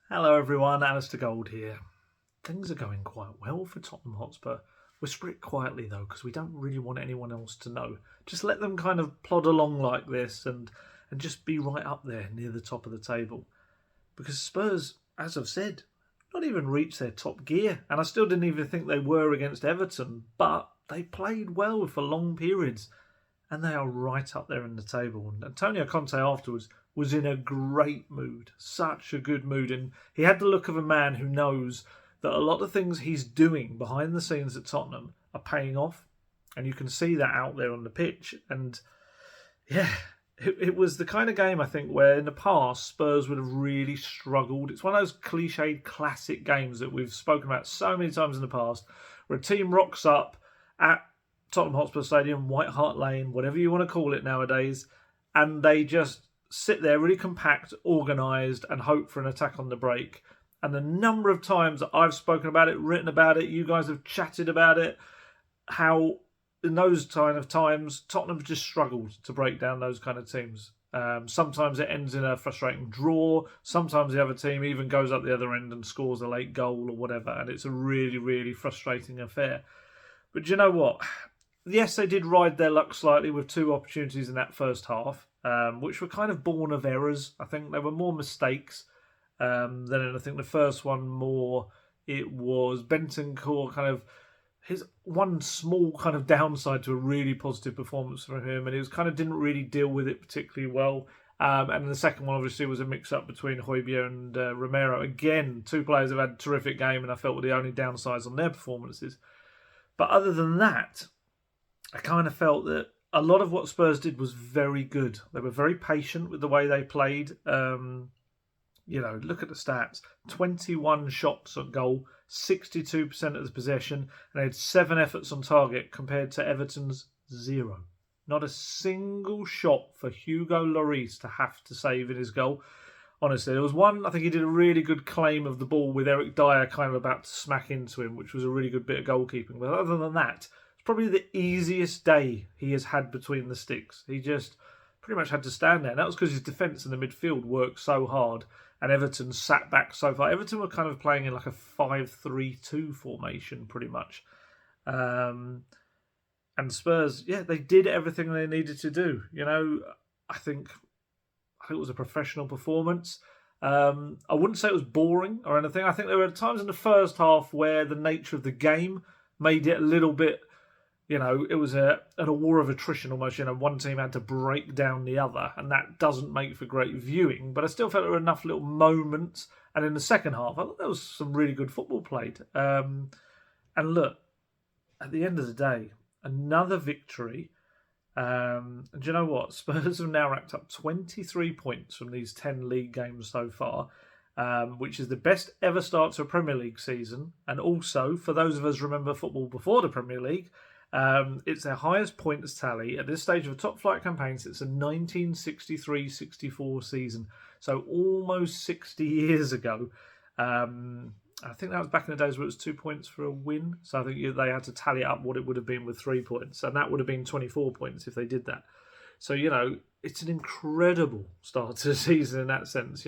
Hello everyone, Alistair Gold here. Things are going quite well for Tottenham Hotspur. Whisper it quietly though, because we don't really want anyone else to know. Just let them kind of plod along like this and just be right up there near the top of the table. Because Spurs, as I've said, not even reached their top gear. And I still didn't even think they were against Everton, but they played well for long periods. And they are right up there in the table. And Antonio Conte afterwards was in a great mood, such a good mood. And he had the look of a man who knows that a lot of things he's doing behind the scenes at Tottenham are paying off. And you can see that out there on the pitch. And yeah, it was the kind of game, I think, where in the past Spurs would have really struggled. It's one of those cliched classic games that we've spoken about so many times in the past, where a team rocks up at Tottenham Hotspur Stadium, White Hart Lane, whatever you want to call it nowadays, and they just sit there really compact, organised, and hope for an attack on the break. And the number of times that I've spoken about it, written about it, you guys have chatted about it, how in those kind of times, Tottenham just struggled to break down those kind of teams. Sometimes it ends in a frustrating draw. Sometimes the other team even goes up the other end and scores a late goal or whatever, and it's a really, really frustrating affair. But do you know what? Yes, they did ride their luck slightly with two opportunities in that first half, which were kind of born of errors. I think there were more mistakes than I think the first one more. It was Bentancur kind of his one small kind of downside to a really positive performance from him, and he was kind of didn't really deal with it particularly well. And the second one obviously was a mix-up between Hojbjerg and Romero. Again, two players have had a terrific game, and I felt were the only downsides on their performances. But other than that, I kind of felt that a lot of what Spurs did was very good. They were very patient with the way they played. Look at the stats. 21 shots on goal, 62% of the possession, and they had 7 efforts on target compared to Everton's 0. Not a single shot for Hugo Lloris to have to save in his goal. Honestly, there was one, I think he did a really good claim of the ball with Eric Dyer kind of about to smack into him, which was a really good bit of goalkeeping. But other than that, probably the easiest day he has had between the sticks. He just pretty much had to stand there. And that was because his defence in the midfield worked so hard and Everton sat back so far. Everton were kind of playing in like a 5-3-2 formation pretty much. And Spurs, yeah, they did everything they needed to do. I think it was a professional performance. I wouldn't say it was boring or anything. I think there were times in the first half where the nature of the game made it a little bit, it was a war of attrition almost. One team had to break down the other, and that doesn't make for great viewing. But I still felt there were enough little moments. And in the second half, I thought there was some really good football played. And look, at the end of the day, another victory. And do you know what? Spurs have now racked up 23 points from these 10 league games so far, which is the best ever start to a Premier League season. And also, for those of us who remember football before the Premier League, it's their highest points tally at this stage of a top-flight campaign since the 1963-64 season. So almost 60 years ago. I think that was back in the days where it was 2 points for a win. So I think they had to tally up what it would have been with 3 points. And that would have been 24 points if they did that. So, it's an incredible start to the season in that sense.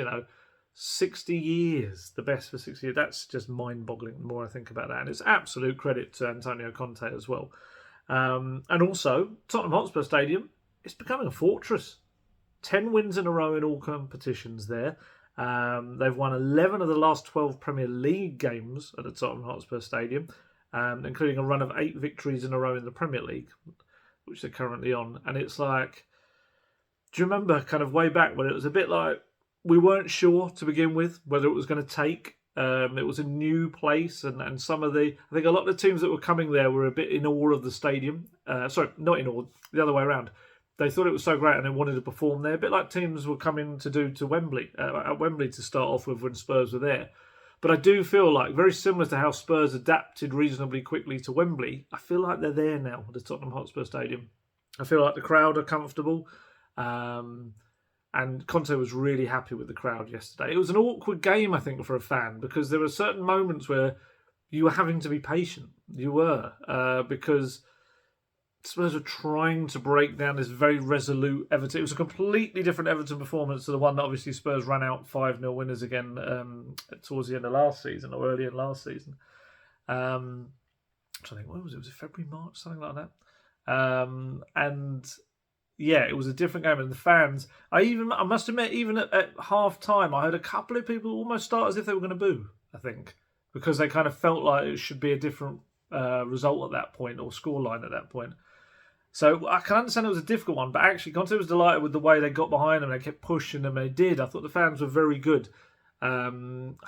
60 years, the best for 60 years. That's just mind-boggling the more I think about that. And it's absolute credit to Antonio Conte as well. And also, Tottenham Hotspur Stadium, it's becoming a fortress. 10 wins in a row in all competitions there. They've won 11 of the last 12 Premier League games at the Tottenham Hotspur Stadium, including a run of 8 victories in a row in the Premier League, which they're currently on. And it's like, do you remember kind of way back when it was a bit like we weren't sure to begin with whether it was going to take. It was a new place, and I think a lot of the teams that were coming there were a bit in awe of the stadium. Sorry, not in awe, the other way around. They thought it was so great and they wanted to perform there, a bit like teams were coming to do to Wembley, at Wembley to start off with when Spurs were there. But I do feel like, very similar to how Spurs adapted reasonably quickly to Wembley, I feel like they're there now at the Tottenham Hotspur Stadium. I feel like the crowd are comfortable. And Conte was really happy with the crowd yesterday. It was an awkward game, I think, for a fan, because there were certain moments where you were having to be patient. You were, because Spurs were trying to break down this very resolute Everton. It was a completely different Everton performance to the one that obviously Spurs ran out 5-0 winners again towards the end of last season or early in last season. I think, when was it? Was it February, March, something like that? And yeah, it was a different game. And the fans, I must admit, even at half time, I heard a couple of people almost start as if they were going to boo, I think, because they kind of felt like it should be a different result at that point or scoreline at that point. So I can understand it was a difficult one, but actually Conte was delighted with the way they got behind them. They kept pushing them. They did. I thought the fans were very good. I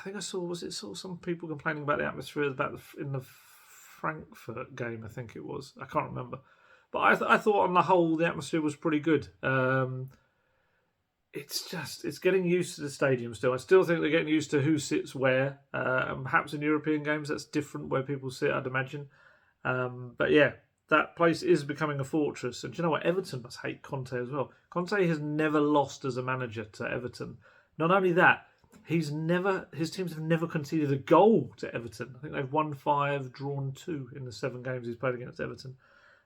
think I saw some people complaining about the atmosphere in the Frankfurt game. I think it was. I can't remember, but I thought on the whole the atmosphere was pretty good. It's getting used to the stadium still. I still think they're getting used to who sits where. And perhaps in European games that's different where people sit, I'd imagine. But yeah, that place is becoming a fortress. And do you know what? Everton must hate Conte as well. Conte has never lost as a manager to Everton. Not only that, his teams have never conceded a goal to Everton. I think they've won 5, drawn 2 in the 7 games he's played against Everton,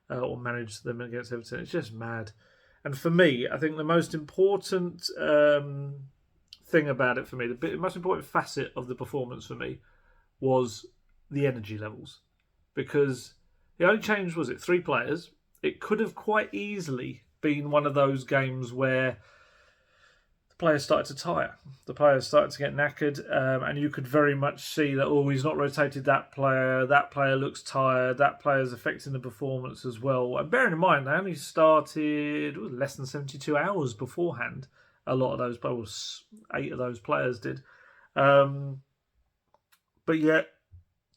or managed them against Everton. It's just mad. And for me, I think the most important thing about it for me, the most important facet of the performance for me, was the energy levels. Because the only change was 3 players. It could have quite easily been one of those games where the players started to tire. The players started to get knackered, and you could very much see that, he's not rotated that player looks tired, that player's affecting the performance as well. And bearing in mind, they only started less than 72 hours beforehand. A lot of those players, 8 of those players did. But yet,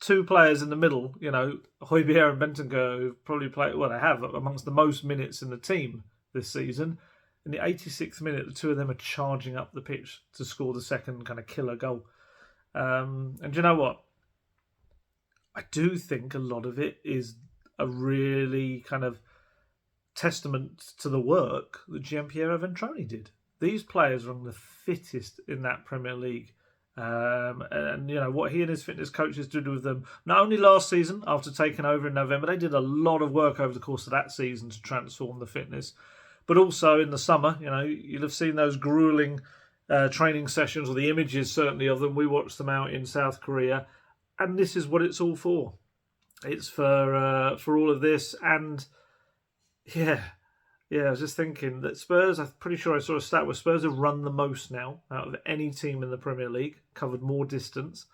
2 players in the middle, Hojbjerg and Bentancur, who've probably played, they have amongst the most minutes in the team this season. In the 86th minute, the 2 of them are charging up the pitch to score the second kind of killer goal. And do you know what? I do think a lot of it is a really kind of testament to the work that Gianpiero Ventroni did. These players are among the fittest in that Premier League. And what he and his fitness coaches did with them, not only last season after taking over in November, they did a lot of work over the course of that season to transform the fitness, but also in the summer. You'll have seen those grueling training sessions, or the images certainly of them. We watched them out in South Korea, and this is what it's all for. It's for all of this. And yeah, I was just thinking that Spurs, I'm pretty sure I saw a stat where Spurs have run the most now out of any team in the Premier League, covered more distance.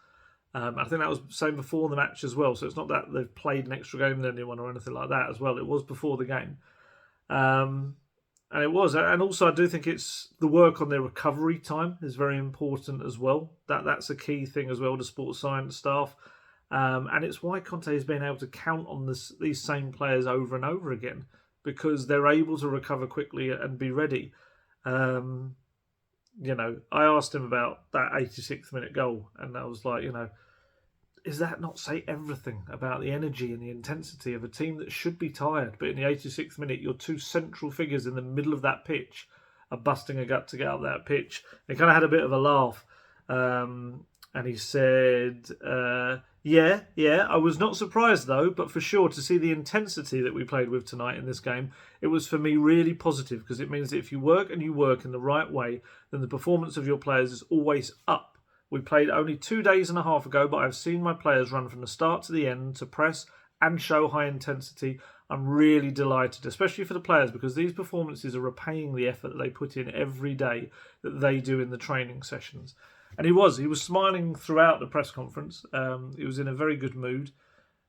I think that was the same before the match as well. So it's not that they've played an extra game than anyone or anything like that as well. It was before the game. And it was. And also I do think it's the work on their recovery time is very important as well. That's a key thing as well to sports science staff. And it's why Conte has been able to count on these same players over and over again, because they're able to recover quickly and be ready. I asked him about that 86th minute goal, and I was like, is that not say everything about the energy and the intensity of a team that should be tired, but in the 86th minute, your 2 central figures in the middle of that pitch are busting a gut to get out that pitch? He kind of had a bit of a laugh, and he said, yeah, I was not surprised though, but for sure to see the intensity that we played with tonight in this game, it was for me really positive, because it means that if you work in the right way, then the performance of your players is always up. We played only 2 days and a half ago, but I've seen my players run from the start to the end to press and show high intensity. I'm really delighted, especially for the players, because these performances are repaying the effort that they put in every day that they do in the training sessions. And he was smiling throughout the press conference. He was in a very good mood.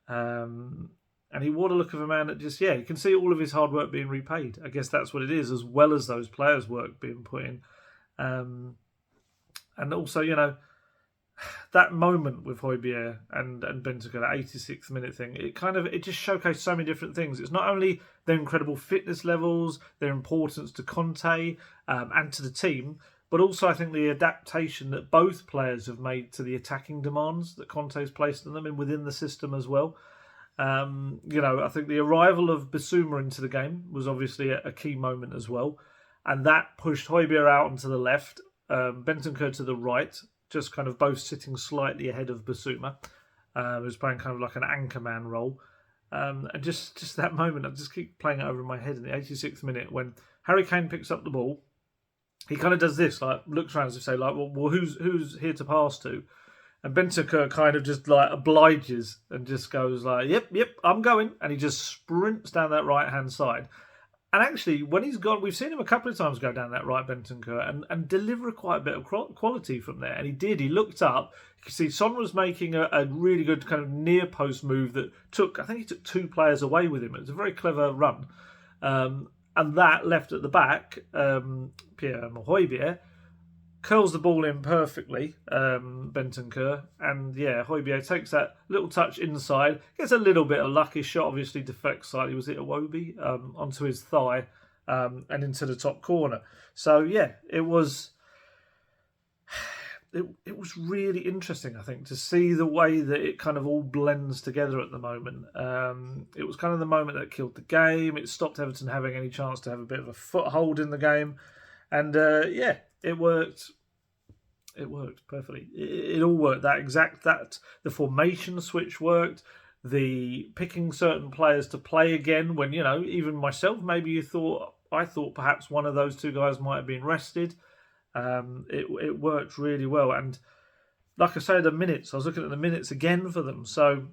And he wore the look of a man that just, you can see all of his hard work being repaid. I guess that's what it is, as well as those players' work being put in. And also, that moment with Hojbjerg and Bentancur, that 86th minute thing, it just showcased so many different things. It's not only their incredible fitness levels, their importance to Conte and to the team, but also I think the adaptation that both players have made to the attacking demands that Conte's placed on them and within the system as well. I think the arrival of Bissouma into the game was obviously a key moment as well, and that pushed Hojbjerg out onto the left, Bentancur to the right, just kind of both sitting slightly ahead of Bissouma, who's playing kind of like an anchorman role. And just that moment, I just keep playing it over in my head in the 86th minute when Harry Kane picks up the ball. He kind of does this, like looks around as if to say, like, well, who's here to pass to? And Bentancur kind of just like obliges and just goes like, yep, I'm going. And he just sprints down that right-hand side. And actually, when he's gone, we've seen him a couple of times go down that right, Bentancur, and deliver quite a bit of quality from there. And he did. He looked up. You can see Son was making a really good kind of near post move that I think he took 2 players away with him. It was a very clever run. And that left at the back, Pierre-Emile Hojbjerg curls the ball in perfectly, Bentancur, and yeah, Hojbjerg takes that little touch inside, gets a little bit of luck. His shot obviously deflects slightly. Was it Iwobi onto his thigh and into the top corner? So yeah, it was really interesting, I think, to see the way that it kind of all blends together at the moment. It was kind of the moment that killed the game. It stopped Everton having any chance to have a bit of a foothold in the game. And yeah, it worked. It worked perfectly. It all worked. The formation switch worked. The picking certain players to play again when, even myself, maybe I thought perhaps one of those 2 guys might have been rested. It worked really well. And like I say, I was looking at the minutes again for them. So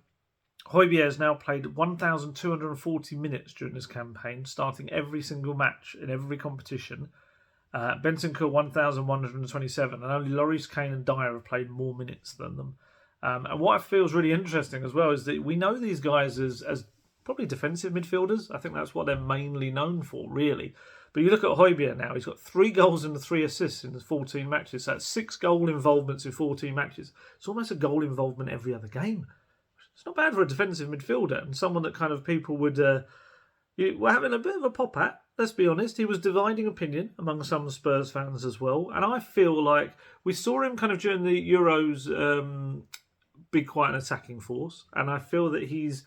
Hojbjerg has now played 1,240 minutes during this campaign, starting every single match in every competition. Bentancur 1,127, and only Lloris, Kane and Dyer have played more minutes than them. And what I feel is really interesting as well is that we know these guys as probably defensive midfielders. I think that's what they're mainly known for, really. But you look at Hojbjerg now, he's got 3 goals and 3 assists in the 14 matches. So that's 6 goal involvements in 14 matches. It's almost a goal involvement every other game. It's not bad for a defensive midfielder and someone that kind of people would were having a bit of a pop at. Let's be honest, he was dividing opinion among some Spurs fans as well. And I feel like we saw him kind of during the Euros be quite an attacking force. And I feel that he's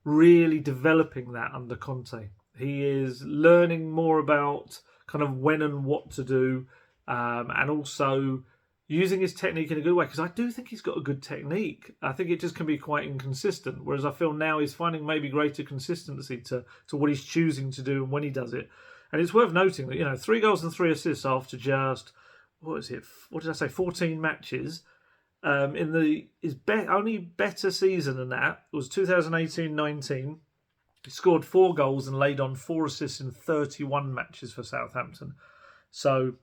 really developing that under Conte. He is learning more about kind of when and what to do, and also using his technique in a good way, because I do think he's got a good technique. I think it just can be quite inconsistent, whereas I feel now he's finding maybe greater consistency to what he's choosing to do and when he does it. And it's worth noting that, 3 goals and 3 assists after just, 14 matches. In his only better season than that was 2018-19. He scored 4 goals and laid on 4 assists in 31 matches for Southampton. So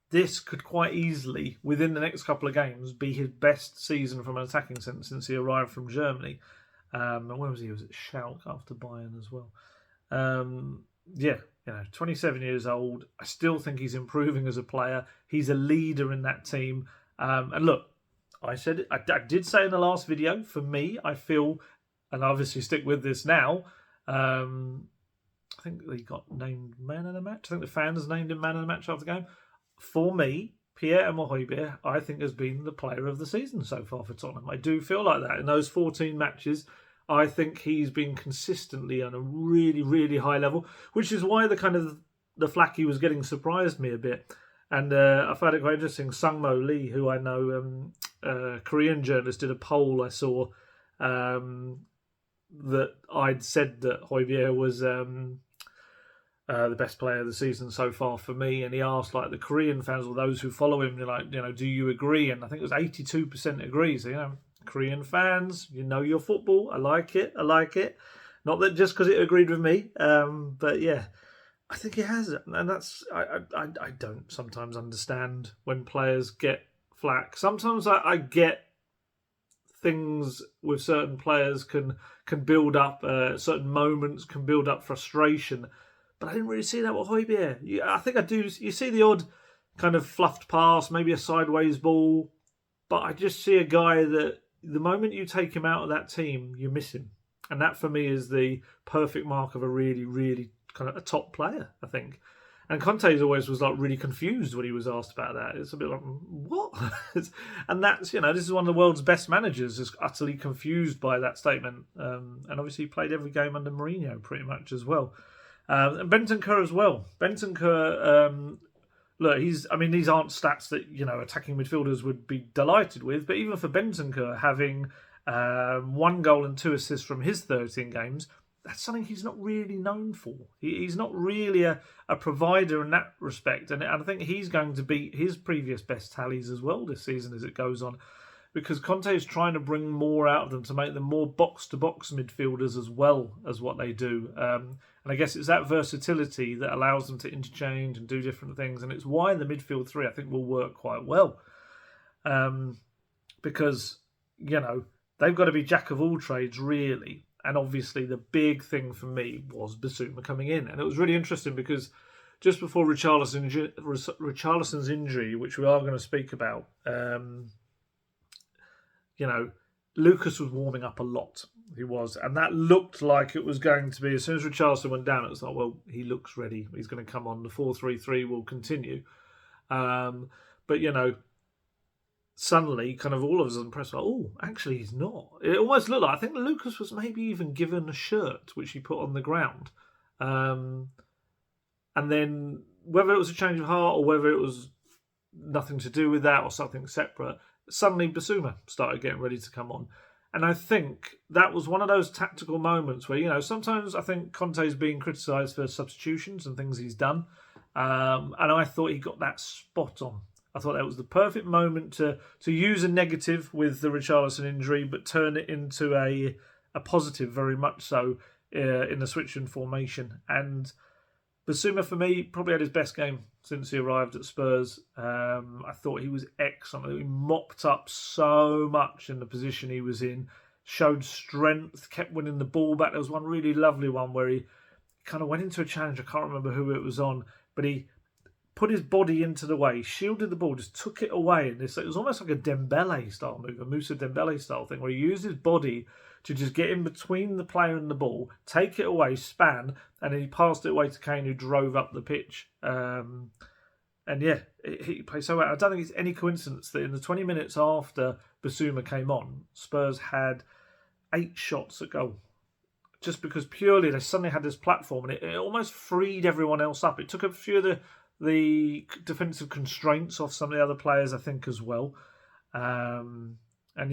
this could quite easily, within the next couple of games, be his best season from an attacking sense since he arrived from Germany. And where was he? He was at Schalke after Bayern as well. 27 years old. I still think he's improving as a player. He's a leader in that team. And look, I did say in the last video, for me, I feel, and I obviously stick with this now, I think he got named man of the match. I think the fans named him man of the match after the game. For me, Pierre-Emile Hojbjerg, I think, has been the player of the season so far for Tottenham. I do feel like that. In those 14 matches, I think he's been consistently on a really, really high level, which is why the flack he was getting surprised me a bit. And I found it quite interesting. Sungmo Lee, who I know, Korean journalist, did a poll I saw that I'd said that Hojbjerg was the best player of the season so far for me, and he asked the Korean fans or those who follow him, do you agree? And I think it was 82% agree. So Korean fans, your football. I like it. Not that just because it agreed with me, but yeah, I think it has, and that's I don't sometimes understand when players get flack. Sometimes I get things with certain players can build up certain moments, can build up frustration. But I didn't really see that with Hojbjerg. I think I do. You see the odd kind of fluffed pass, maybe a sideways ball. But I just see a guy that the moment you take him out of that team, you miss him. And that for me is the perfect mark of a really, really kind of a top player, I think. And Conte always was really confused when he was asked about that. It's a bit like, what? And that's, this is one of the world's best managers, just utterly confused by that statement. And obviously he played every game under Mourinho pretty much as well. And Bentancur as well. Bentancur, look, these aren't stats that, attacking midfielders would be delighted with, but even for Bentancur, having 1 goal and 2 assists from his 13 games. That's something he's not really known for. He's not really a provider in that respect. And I think he's going to beat his previous best tallies as well this season as it goes on. Because Conte is trying to bring more out of them to make them more box-to-box midfielders as well as what they do. And I guess it's that versatility that allows them to interchange and do different things. And it's why the midfield 3, I think, will work quite well. Because, they've got to be jack of all trades, really. And obviously the big thing for me was Bissouma coming in. And it was really interesting because just before Richarlison's injury, which we are going to speak about, Lucas was warming up a lot. He was. And that looked like it was going to be, as soon as Richarlison went down, it was like, well, he looks ready. He's going to come on. The 4-3-3 will continue. But, suddenly, kind of all of us impressed, like, oh, actually he's not. It almost looked like, I think Lucas was maybe even given a shirt, which he put on the ground. And then, whether it was a change of heart or whether it was nothing to do with that or something separate, suddenly Bissouma started getting ready to come on. And I think that was one of those tactical moments where, sometimes I think Conte's being criticised for substitutions and things he's done. And I thought he got that spot on. I thought that was the perfect moment to use a negative with the Richarlison injury, but turn it into a positive, very much so, in the switch-in formation. And Bissouma, for me, probably had his best game since he arrived at Spurs. I thought he was excellent. He mopped up so much in the position he was in, showed strength, kept winning the ball back. There was one really lovely one where he kind of went into a challenge. I can't remember who it was on, but he put his body into the way, shielded the ball, just took it away. And it was almost like a Dembele style move, a Moussa Dembele style thing, where he used his body to just get in between the player and the ball, take it away, span, and then he passed it away to Kane, who drove up the pitch. He played so well. I don't think it's any coincidence that in the 20 minutes after Bissouma came on, Spurs had 8 shots at goal. Just because purely they suddenly had this platform, and it almost freed everyone else up. It took a few of the defensive constraints off some of the other players, I think, as well. They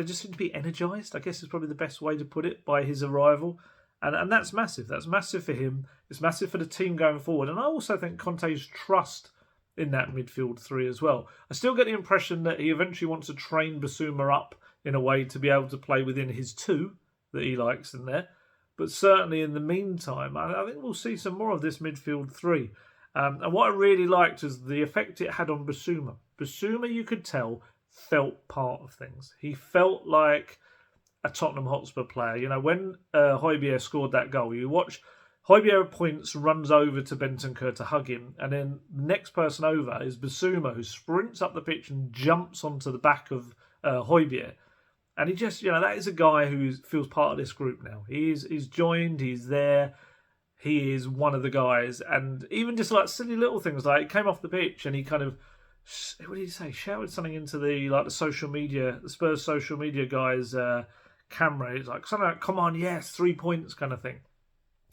just seem to be energised, I guess is probably the best way to put it, by his arrival. And that's massive. That's massive for him. It's massive for the team going forward. And I also think Conte's trust in that midfield 3 as well. I still get the impression that he eventually wants to train Bissouma up in a way to be able to play within his 2 that he likes in there. But certainly in the meantime, I think we'll see some more of this midfield 3. And what I really liked was the effect it had on Bissouma. Bissouma, you could tell, felt part of things. He felt like a Tottenham Hotspur player. When Hojbjerg scored that goal, you watch Hojbjerg points, runs over to Bentancur to hug him, and then the next person over is Bissouma, who sprints up the pitch and jumps onto the back of Hojbjerg. And he just, that is a guy who feels part of this group now. He's joined, he's there. He is one of the guys, and even just like silly little things, like he came off the pitch and he kind of, what did he say? Shouted something into the social media, the Spurs social media guys' camera. It's like something like, "Come on, yes, 3 points," kind of thing.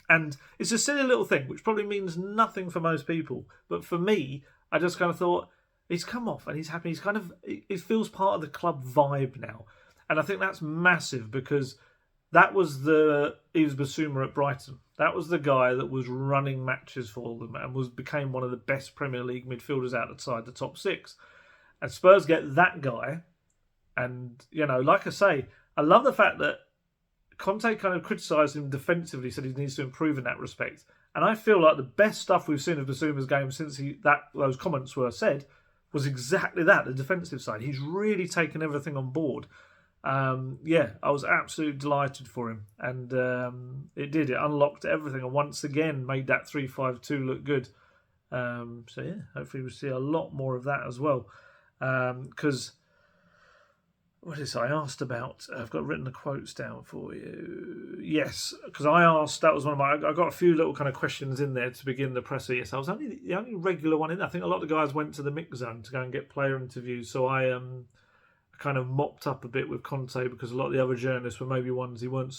And it's a silly little thing, which probably means nothing for most people, but for me, I just kind of thought he's come off and he's happy. It feels part of the club vibe now, and I think that's massive because that was Bissouma at Brighton. That was the guy that was running matches for them and became one of the best Premier League midfielders outside the top 6. And Spurs get that guy. And, like I say, I love the fact that Conte kind of criticised him defensively, said he needs to improve in that respect. And I feel like the best stuff we've seen of Bissouma's game since those comments were said was exactly that, the defensive side. He's really taken everything on board. I was absolutely delighted for him, and it unlocked everything, and once again made that 3-5-2 look good. Hopefully we'll see a lot more of that as well. Because what is it I asked about? I've got written the quotes down for you. Yes, because I asked. That was one of my. I got a few little kind of questions in there to begin the presser. Yes, I was only the only regular one in. I think a lot of the guys went to the mix zone to go and get player interviews, so I kind of mopped up a bit with Conte because a lot of the other journalists were maybe ones he weren't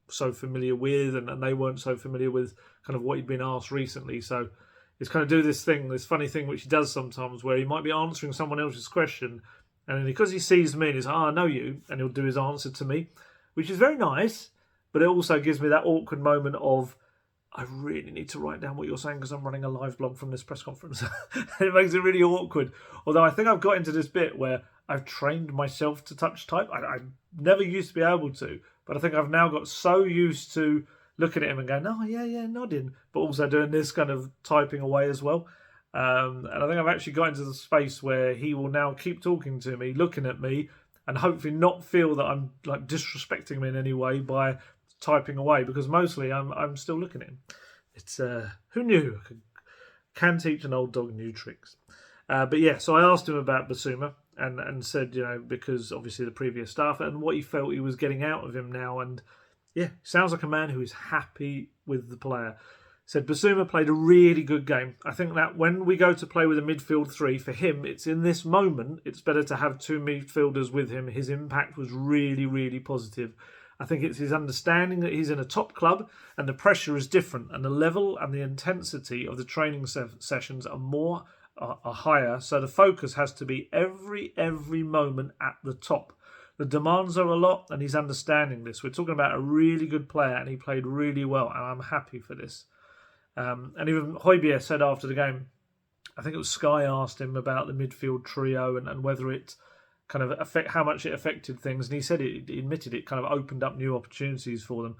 so familiar with, and they weren't so familiar with kind of what he'd been asked recently. So he's kind of do this funny thing which he does sometimes, where he might be answering someone else's question, And then because he sees me and he's like, I know you, and he'll do his answer to me, which is very nice, but it also gives me that awkward moment of, I really need to write down what you're saying because I'm running a live blog from this press conference. It makes it really awkward. Although I think I've got into this bit where I've trained myself to touch type. I never used to be able to, but I think I've now got so used to looking at him and going, oh, yeah, nodding, but also doing this kind of typing away as well. And I think I've actually got into the space where he will now keep talking to me, looking at me, and hopefully not feel that I'm like disrespecting him in any way by typing away, because mostly I'm still looking at him. It's who knew? Can teach an old dog new tricks. But yeah, so I asked him about Bissouma and said, because obviously the previous staff and what he felt he was getting out of him now, and yeah, sounds like a man who is happy with the player. Said Bissouma played a really good game. I think that when we go to play with a midfield three, for him, it's in this moment, it's better to have two midfielders with him. His impact was really, really positive. I think it's his understanding that he's in a top club and the pressure is different, and the level and the intensity of the training sessions are higher. So the focus has to be every moment at the top. The demands are a lot, and he's understanding this. We're talking about a really good player, and he played really well, and I'm happy for this. And even Hojbjerg said after the game, I think it was Sky asked him about the midfield trio and whether it kind of how much it affected things, and he said he admitted it kind of opened up new opportunities for them.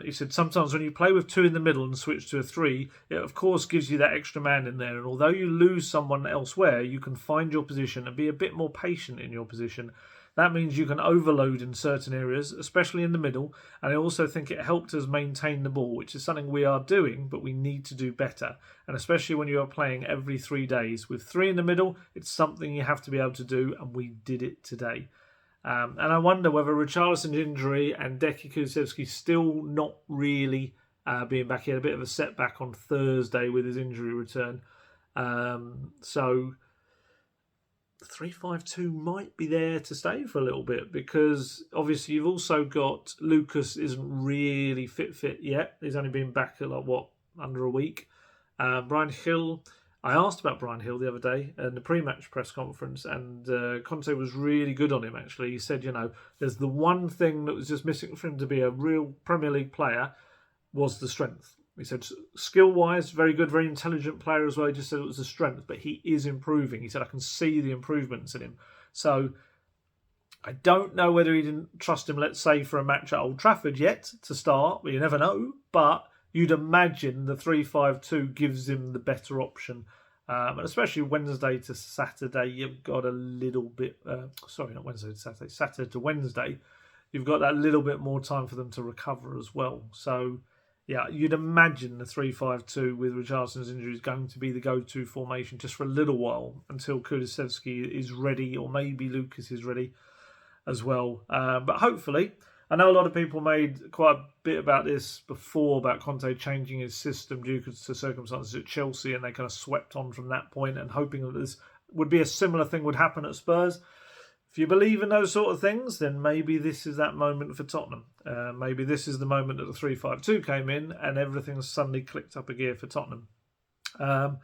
He said sometimes when you play with two in the middle and switch to a three, it of course gives you that extra man in there, and although you lose someone elsewhere, you can find your position and be a bit more patient in your position. That means you can overload in certain areas, especially in the middle, and I also think it helped us maintain the ball, which is something we are doing, but we need to do better. And especially when you are playing every 3 days. With three in the middle, it's something you have to be able to do, and we did it today. And I wonder whether Richarlison's injury and Decky Kulusevski still not really being back. He had a bit of a setback on Thursday with his injury return. So 3-5-2 might be there to stay for a little bit, because obviously you've also got Lucas isn't really fit yet. He's only been back at under a week. Brian Hill, I asked about Brian Hill the other day in the pre-match press conference, and Conte was really good on him actually. He said, there's the one thing that was just missing for him to be a real Premier League player was the strength. He said, skill-wise, very good, very intelligent player as well. He just said it was a strength, but he is improving. He said, I can see the improvements in him. So I don't know whether he didn't trust him, let's say, for a match at Old Trafford yet to start. But you never know. But you'd imagine the 3-5-2 gives him the better option. And especially Wednesday to Saturday, you've got a little bit... not Wednesday to Saturday. Saturday to Wednesday, you've got that little bit more time for them to recover as well. So... yeah, you'd imagine the 3-5-2 with Richarlison's injury is going to be the go-to formation just for a little while until Kulusevski is ready, or maybe Lucas is ready as well. But hopefully, I know a lot of people made quite a bit about this before, about Conte changing his system due to circumstances at Chelsea, and they kind of swept on from that point and hoping that this would be a similar thing would happen at Spurs. If you believe in those sort of things, then maybe this is that moment for Tottenham. Maybe this is the moment that the 3-5-2 came in and everything suddenly clicked up a gear for Tottenham. And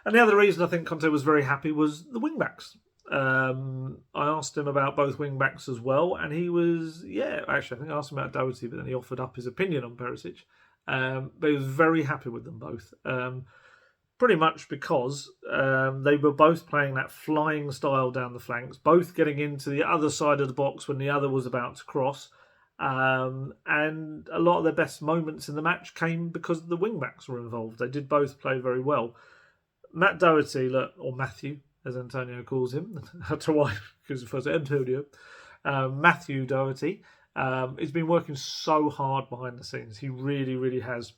the other reason I think Conte was very happy was the wing-backs. I asked him about both wing-backs as well, and he was, actually I think I asked him about Doherty, but then he offered up his opinion on Perisic. But he was very happy with them both. Pretty much because they were both playing that flying style down the flanks, both getting into the other side of the box when the other was about to cross. And a lot of their best moments in the match came because the wing-backs were involved. They did both play very well. Matt Doherty, or Matthew, as Antonio calls him, that's why, because it was Antonio. Matthew Doherty has been working so hard behind the scenes. He really, really has.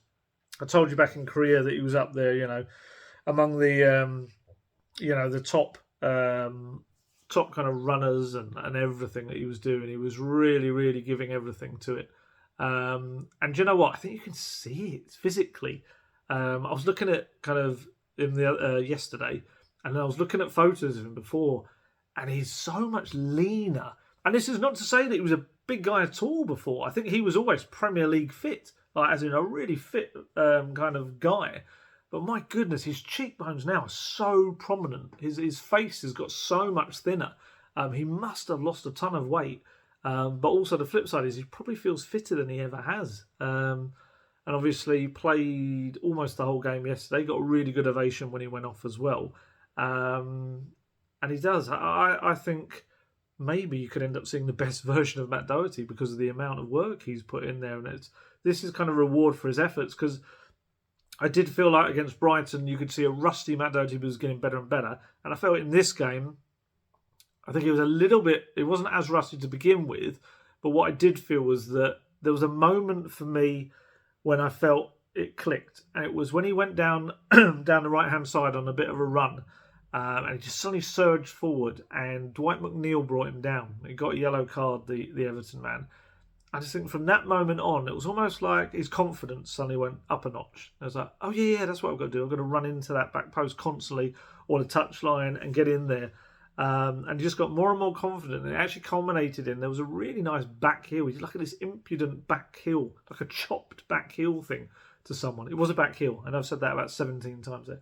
I told you back in Korea that he was up there, among the, the top kind of runners and everything that he was doing. He was really, really giving everything to it. And you know what? I think you can see it physically. I was looking at kind of him yesterday, and I was looking at photos of him before, and he's so much leaner. And this is not to say that he was a big guy at all before. I think he was always Premier League fit, as in a really fit kind of guy. But my goodness, his cheekbones now are so prominent. His face has got so much thinner. He must have lost a ton of weight. But also the flip side is he probably feels fitter than he ever has. And obviously played almost the whole game yesterday. Got a really good ovation when he went off as well. And he does. I think maybe you could end up seeing the best version of Matt Doherty because of the amount of work he's put in there. And this is kind of reward for his efforts, because I did feel like against Brighton you could see a rusty Matt Doherty was getting better and better. And I felt in this game, I think it was a little bit, it wasn't as rusty to begin with, but what I did feel was that there was a moment for me when I felt it clicked. And it was when he went down down the right-hand side on a bit of a run. And he just suddenly surged forward, and Dwight McNeil brought him down. He got a yellow card, the Everton man. I just think from that moment on, it was almost like his confidence suddenly went up a notch. I was like, oh yeah, that's what I've got to do. I've got to run into that back post constantly or the touchline and get in there. And he just got more and more confident. And it actually culminated in, there was a really nice back heel. He did like this impudent back heel, like a chopped back heel thing to someone. It was a back heel, and I've said that about 17 times there.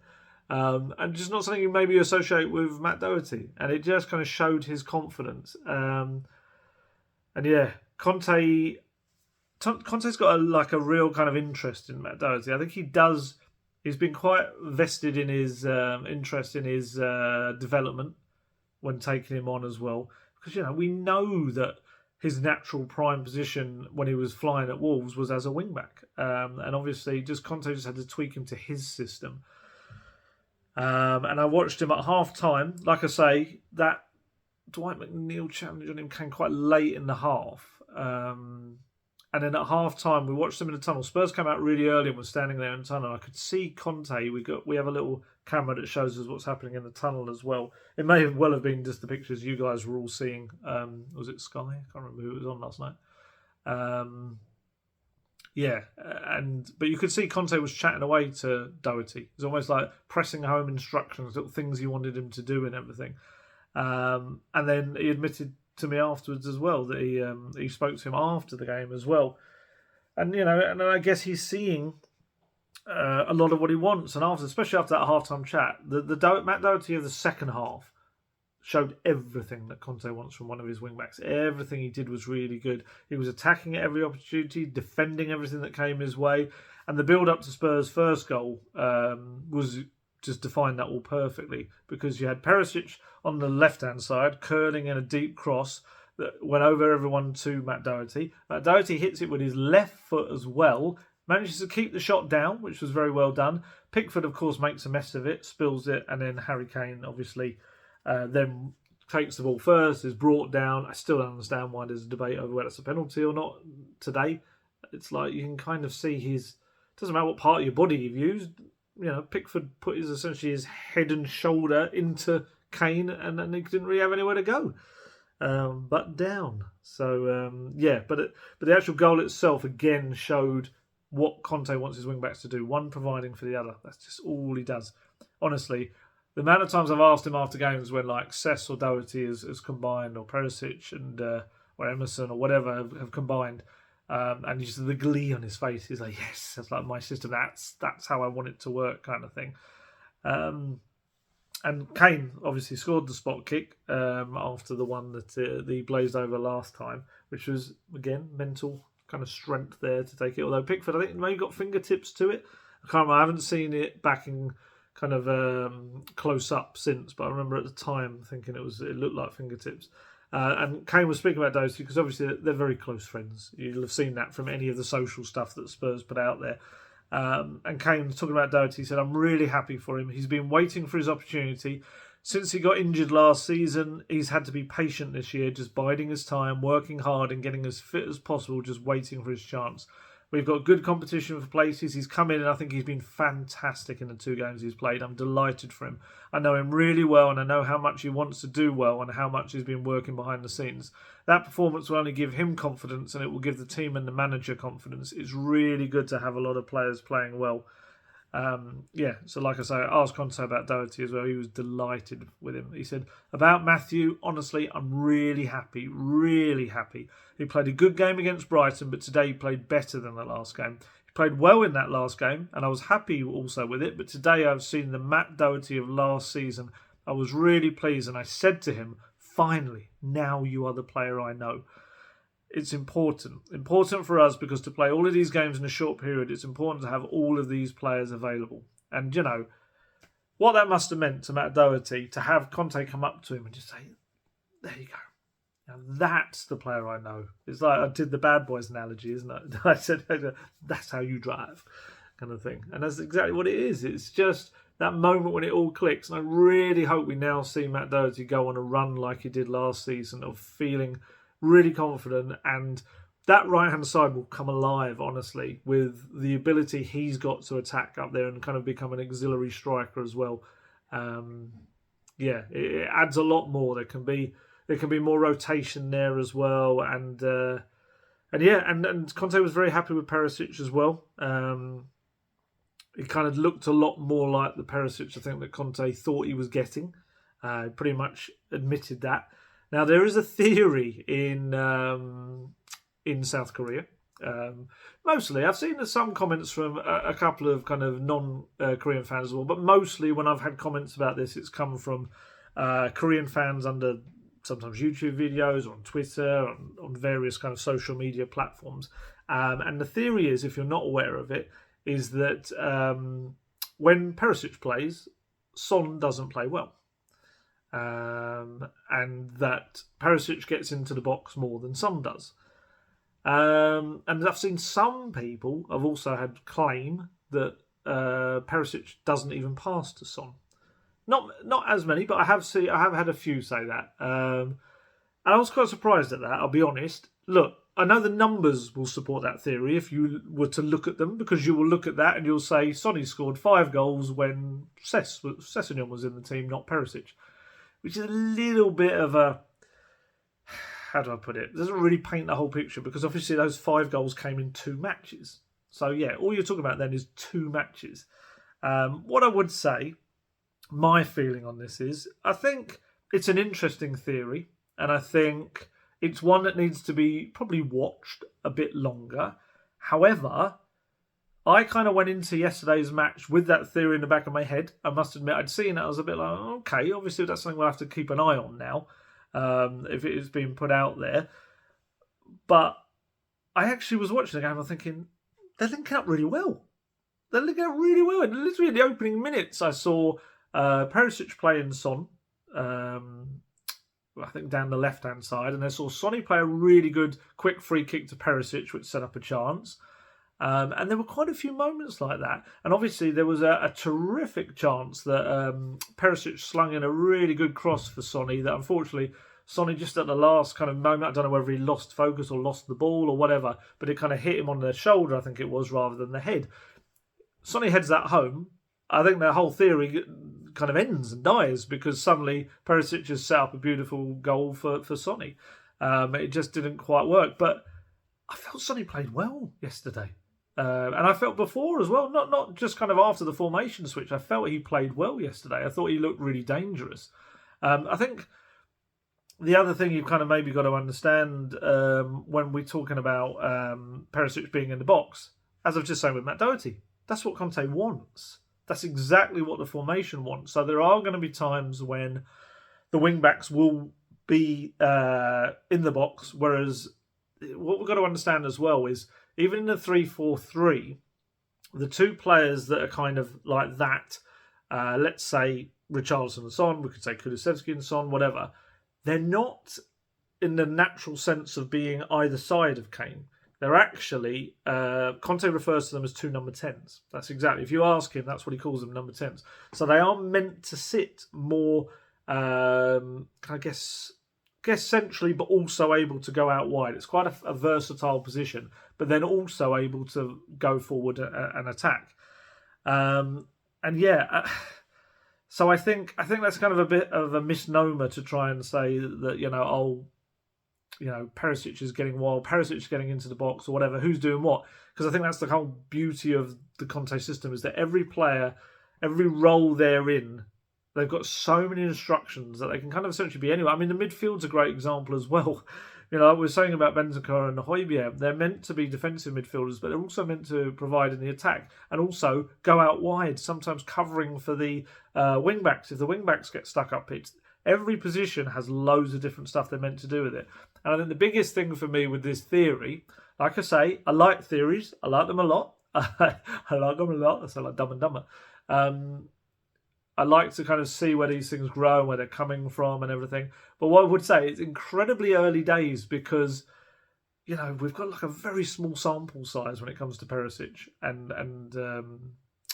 And just not something you maybe associate with Matt Doherty. And it just kind of showed his confidence. And yeah, Conte's got a real kind of interest in Matt Doherty. I think he does. He's been quite vested in his interest in his development when taking him on as well. Because, we know that his natural prime position when he was flying at Wolves was as a wing-back. And obviously, Conte just had to tweak him to his system. And I watched him at half-time. Like I say, that Dwight McNeil challenge on him came quite late in the half. And then at half-time, we watched them in the tunnel. Spurs came out really early and were standing there in the tunnel. I could see Conte. We have a little camera that shows us what's happening in the tunnel as well. It may well have been just the pictures you guys were all seeing. Was it Sky? I can't remember who it was on last night. But you could see Conte was chatting away to Doherty. It was almost like pressing home instructions, little things he wanted him to do and everything. And then he admitted to me afterwards as well that he spoke to him after the game as well. And and I guess he's seeing a lot of what he wants. And especially after that halftime chat, the Matt Doherty of the second half showed everything that Conte wants from one of his wing-backs. Everything he did was really good. He was attacking at every opportunity, defending everything that came his way. And the build-up to Spurs' first goal was just defined that all perfectly, because you had Perisic on the left-hand side, curling in a deep cross that went over everyone to Matt Doherty. Matt Doherty hits it with his left foot as well, manages to keep the shot down, which was very well done. Pickford, of course, makes a mess of it, spills it, and then Harry Kane, obviously, then takes the ball first, is brought down. I still don't understand why there's a debate over whether it's a penalty or not today. It's like you can kind of see doesn't matter what part of your body you've used. Pickford put essentially his head and shoulder into Kane, and then he didn't really have anywhere to go but down. So but the actual goal itself again showed what Conte wants his wing-backs to do. One providing for the other. That's just all he does. Honestly, the amount of times I've asked him after games when like Cess or Doherty has combined, or Perisic and or Emerson or whatever have combined. And just the glee on his face. He's like, yes, that's like my system. That's how I want it to work, kind of thing. And Kane obviously scored the spot kick after the one that he blazed over last time, which was, again, mental kind of strength there to take it. Although Pickford, I think, maybe got fingertips to it. I can't remember. I haven't seen it back in kind of close up since, but I remember at the time thinking it looked like fingertips. And Kane was speaking about Doherty because obviously they're very close friends. You'll have seen that from any of the social stuff that Spurs put out there. And Kane was talking about Doherty. He said, I'm really happy for him. He's been waiting for his opportunity. Since he got injured last season, he's had to be patient this year, just biding his time, working hard and getting as fit as possible, just waiting for his chance. We've got good competition for places. He's come in and I think he's been fantastic in the 2 games he's played. I'm delighted for him. I know him really well and I know how much he wants to do well and how much he's been working behind the scenes. That performance will only give him confidence and it will give the team and the manager confidence. It's really good to have a lot of players playing well. So like I say, I asked Conte about Doherty as well. He was delighted with him. He said, about Matthew, honestly, I'm really happy, really happy. He played a good game against Brighton, but today he played better than the last game. He played well in that last game, and I was happy also with it, but today I've seen the Matt Doherty of last season. I was really pleased, and I said to him, finally, now you are the player I know. It's important for us, because to play all of these games in a short period, it's important to have all of these players available. And what that must have meant to Matt Doherty to have Conte come up to him and just say, "There you go. Now that's the player I know." It's like I did the Bad Boys analogy, isn't it? I said, "That's how you drive," kind of thing. And that's exactly what it is. It's just that moment when it all clicks. And I really hope we now see Matt Doherty go on a run like he did last season, of feeling really confident, and that right-hand side will come alive, honestly, with the ability he's got to attack up there and kind of become an auxiliary striker as well. It adds a lot more. There can be more rotation there as well, and Conte was very happy with Perisic as well. He kind of looked a lot more like the Perisic, I think, that Conte thought he was getting. Pretty much admitted that. Now, there is a theory in South Korea. Mostly, I've seen some comments from a couple of kind of non-Korean fans as well, but mostly when I've had comments about this, it's come from Korean fans under sometimes YouTube videos, or on Twitter, on various kind of social media platforms. And the theory is, if you're not aware of it, is that when Perisic plays, Son doesn't play well. And that Perisic gets into the box more than Son does. And I've seen some people have also had claim that Perisic doesn't even pass to Son. Not as many, but I have had a few say that. And I was quite surprised at that, I'll be honest. Look, I know the numbers will support that theory if you were to look at them, because you will look at that and you'll say Sonny scored 5 goals when Sessegnon was in the team, not Perisic. Which is a little bit of a... How do I put it? It doesn't really paint the whole picture, because obviously those 5 goals came in 2 matches. So yeah, all you're talking about then is 2 matches. What I would say, my feeling on this is, I think it's an interesting theory, and I think it's one that needs to be probably watched a bit longer. However, I kind of went into yesterday's match with that theory in the back of my head. I must admit, I'd seen it. I was a bit like, okay, obviously that's something we'll have to keep an eye on now, if it is being put out there. But I actually was watching the game and thinking, they're linking up really well. And literally in the opening minutes, I saw Perisic playing Son, I think down the left-hand side, and I saw Sonny play a really good quick free kick to Perisic, which set up a chance. And there were quite a few moments like that. And obviously there was a terrific chance that Perisic slung in a really good cross for Sonny, that unfortunately Sonny just at the last kind of moment, I don't know whether he lost focus or lost the ball or whatever, but it kind of hit him on the shoulder, I think it was, rather than the head. Sonny heads that home. I think the whole theory kind of ends and dies, because suddenly Perisic has set up a beautiful goal for Sonny. It just didn't quite work. But I felt Sonny played well yesterday. And I felt before as well, not just kind of after the formation switch. I felt he played well yesterday. I thought he looked really dangerous. I think the other thing you've kind of maybe got to understand when we're talking about Perisic being in the box, as I've just said with Matt Doherty, that's what Conte wants. That's exactly what the formation wants. So there are going to be times when the wing-backs will be in the box, whereas what we've got to understand as well is, even in the 3-4-3, the 2 players that are kind of like that, let's say Richarlison and Son, we could say Kulusevski and Son, whatever, they're not in the natural sense of being either side of Kane. They're actually, Conte refers to them as 2 number 10s. That's exactly, if you ask him, that's what he calls them, number 10s. So they are meant to sit more, I guess centrally, but also able to go out wide. It's quite a versatile position, but then also able to go forward and attack. So I think that's kind of a bit of a misnomer to try and say that, Perisic is getting wild, Perisic is getting into the box or whatever, who's doing what? Because I think that's the whole beauty of the Conte system, is that every player, every role they're in, they've got so many instructions that they can kind of essentially be anywhere. I mean, the midfield's a great example as well. Like we were saying about Bentancur and Hojbjerg, they're meant to be defensive midfielders, but they're also meant to provide in the attack and also go out wide, sometimes covering for the wing-backs if the wing-backs get stuck up pitch. Every position has loads of different stuff they're meant to do with it. And I think the biggest thing for me with this theory, like I say, I like theories. I like them a lot. I like them a lot. I sound like Dumb and Dumber. I like to kind of see where these things grow and where they're coming from and everything. But what I would say, it's incredibly early days because, you know, we've got like a very small sample size when it comes to Perisic and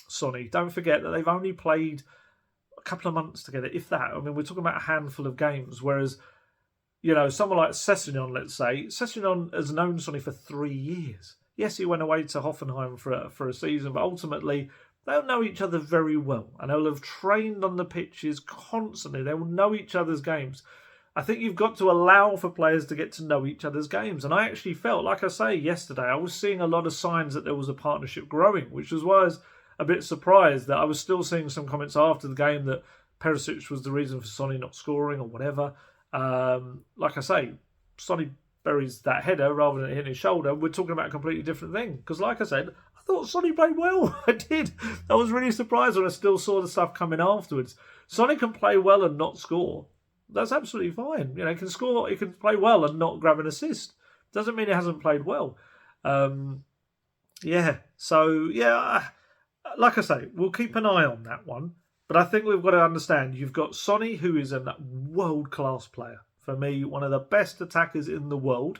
Sonny. Don't forget that they've only played a couple of months together, if that. I mean, we're talking about a handful of games, whereas, you know, someone like Sessegnon, let's say, Sessegnon has known Sonny for 3 years. Yes, he went away to Hoffenheim for a season, but ultimately they'll know each other very well, and they'll have trained on the pitches constantly. They will know each other's games. I think you've got to allow for players to get to know each other's games. And I actually felt, like I say, yesterday, I was seeing a lot of signs that there was a partnership growing, which was why I was a bit surprised that I was still seeing some comments after the game that Perisic was the reason for Sonny not scoring or whatever. Like I say, Sonny buries that header rather than hitting his shoulder. We're talking about a completely different thing. Because like I said, I thought Sonny played well. I did. I was really surprised when I still saw the stuff coming afterwards. Sonny can play well and not score. That's absolutely fine. You know, he can score, he can play well and not grab an assist. Doesn't mean he hasn't played well. Like I say, we'll keep an eye on that one. But I think we've got to understand, you've got Sonny, who is a world-class player. For me, one of the best attackers in the world.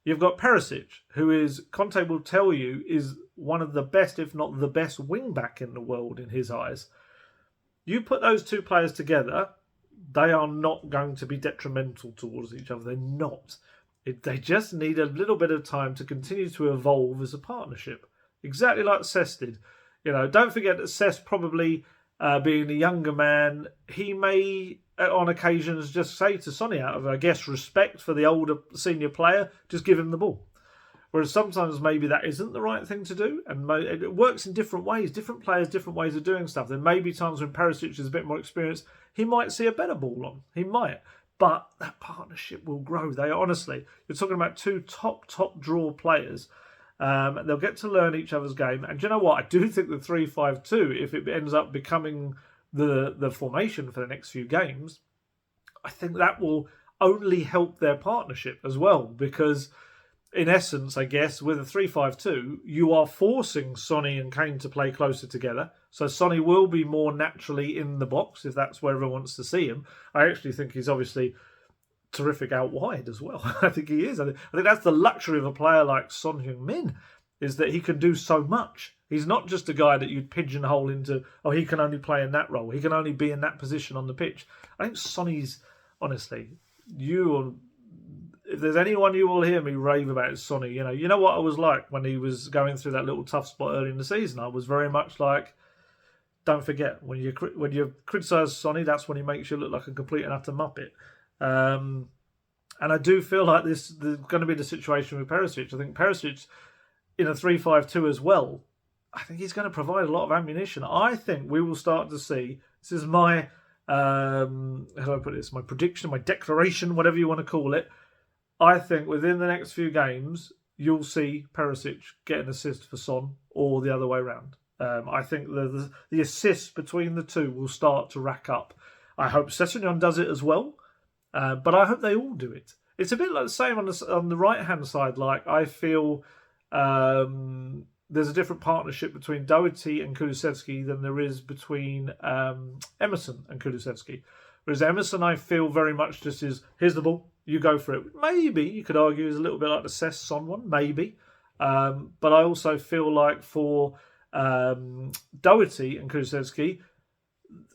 You've got Perisic, who is, Conte will tell you, is one of the best, if not the best, wing-back in the world in his eyes. You put those two players together, they are not going to be detrimental towards each other. They're not. They just need a little bit of time to continue to evolve as a partnership. Exactly like Cesc did. You know, don't forget that Cesc probably, being a younger man, he may, on occasions, just say to Sonny, out of, I guess, respect for the older senior player, just give him the ball. Whereas sometimes maybe that isn't the right thing to do, and it works in different ways. Different players, different ways of doing stuff. There may be times when Perisic is a bit more experienced, he might see a better ball on. He might. But that partnership will grow. They honestly, you're talking about two top draw players. They'll get to learn each other's game. And do you know what? I do think the 3-5-2, if it ends up becoming the formation for the next few games, I think that will only help their partnership as well. Because in essence, I guess, with a 3-5-2, you are forcing Sonny and Kane to play closer together. So Sonny will be more naturally in the box, if that's where everyone wants to see him. I actually think he's obviously terrific out wide as well. I think he is. I think that's the luxury of a player like Son Heung-min, is that he can do so much. He's not just a guy that you'd pigeonhole into, oh, he can only play in that role. He can only be in that position on the pitch. I think Sonny's, honestly, if there's anyone you will hear me rave about, it's Sonny. You know what I was like when he was going through that little tough spot early in the season. I was very much like, don't forget, when you criticise Sonny, that's when he makes you look like a complete and utter muppet. And I do feel like there's going to be the situation with Perisic. I think Perisic, in a 3-5-2 as well, I think he's going to provide a lot of ammunition. I think we will start to see, this is my, how do I put this, my prediction, my declaration, whatever you want to call it. I think within the next few games, you'll see Perisic get an assist for Son or the other way around. I think the assists between the two will start to rack up. I hope Sessegnon does it as well, but I hope they all do it. It's a bit like the same on the right-hand side. Like, I feel there's a different partnership between Doherty and Kulusevski than there is between Emerson and Kulusevski. Whereas Emerson, I feel very much just is, here's the ball, you go for it. Maybe, you could argue, is a little bit like the Son one, maybe. But I also feel like for Doherty and Kulusevski,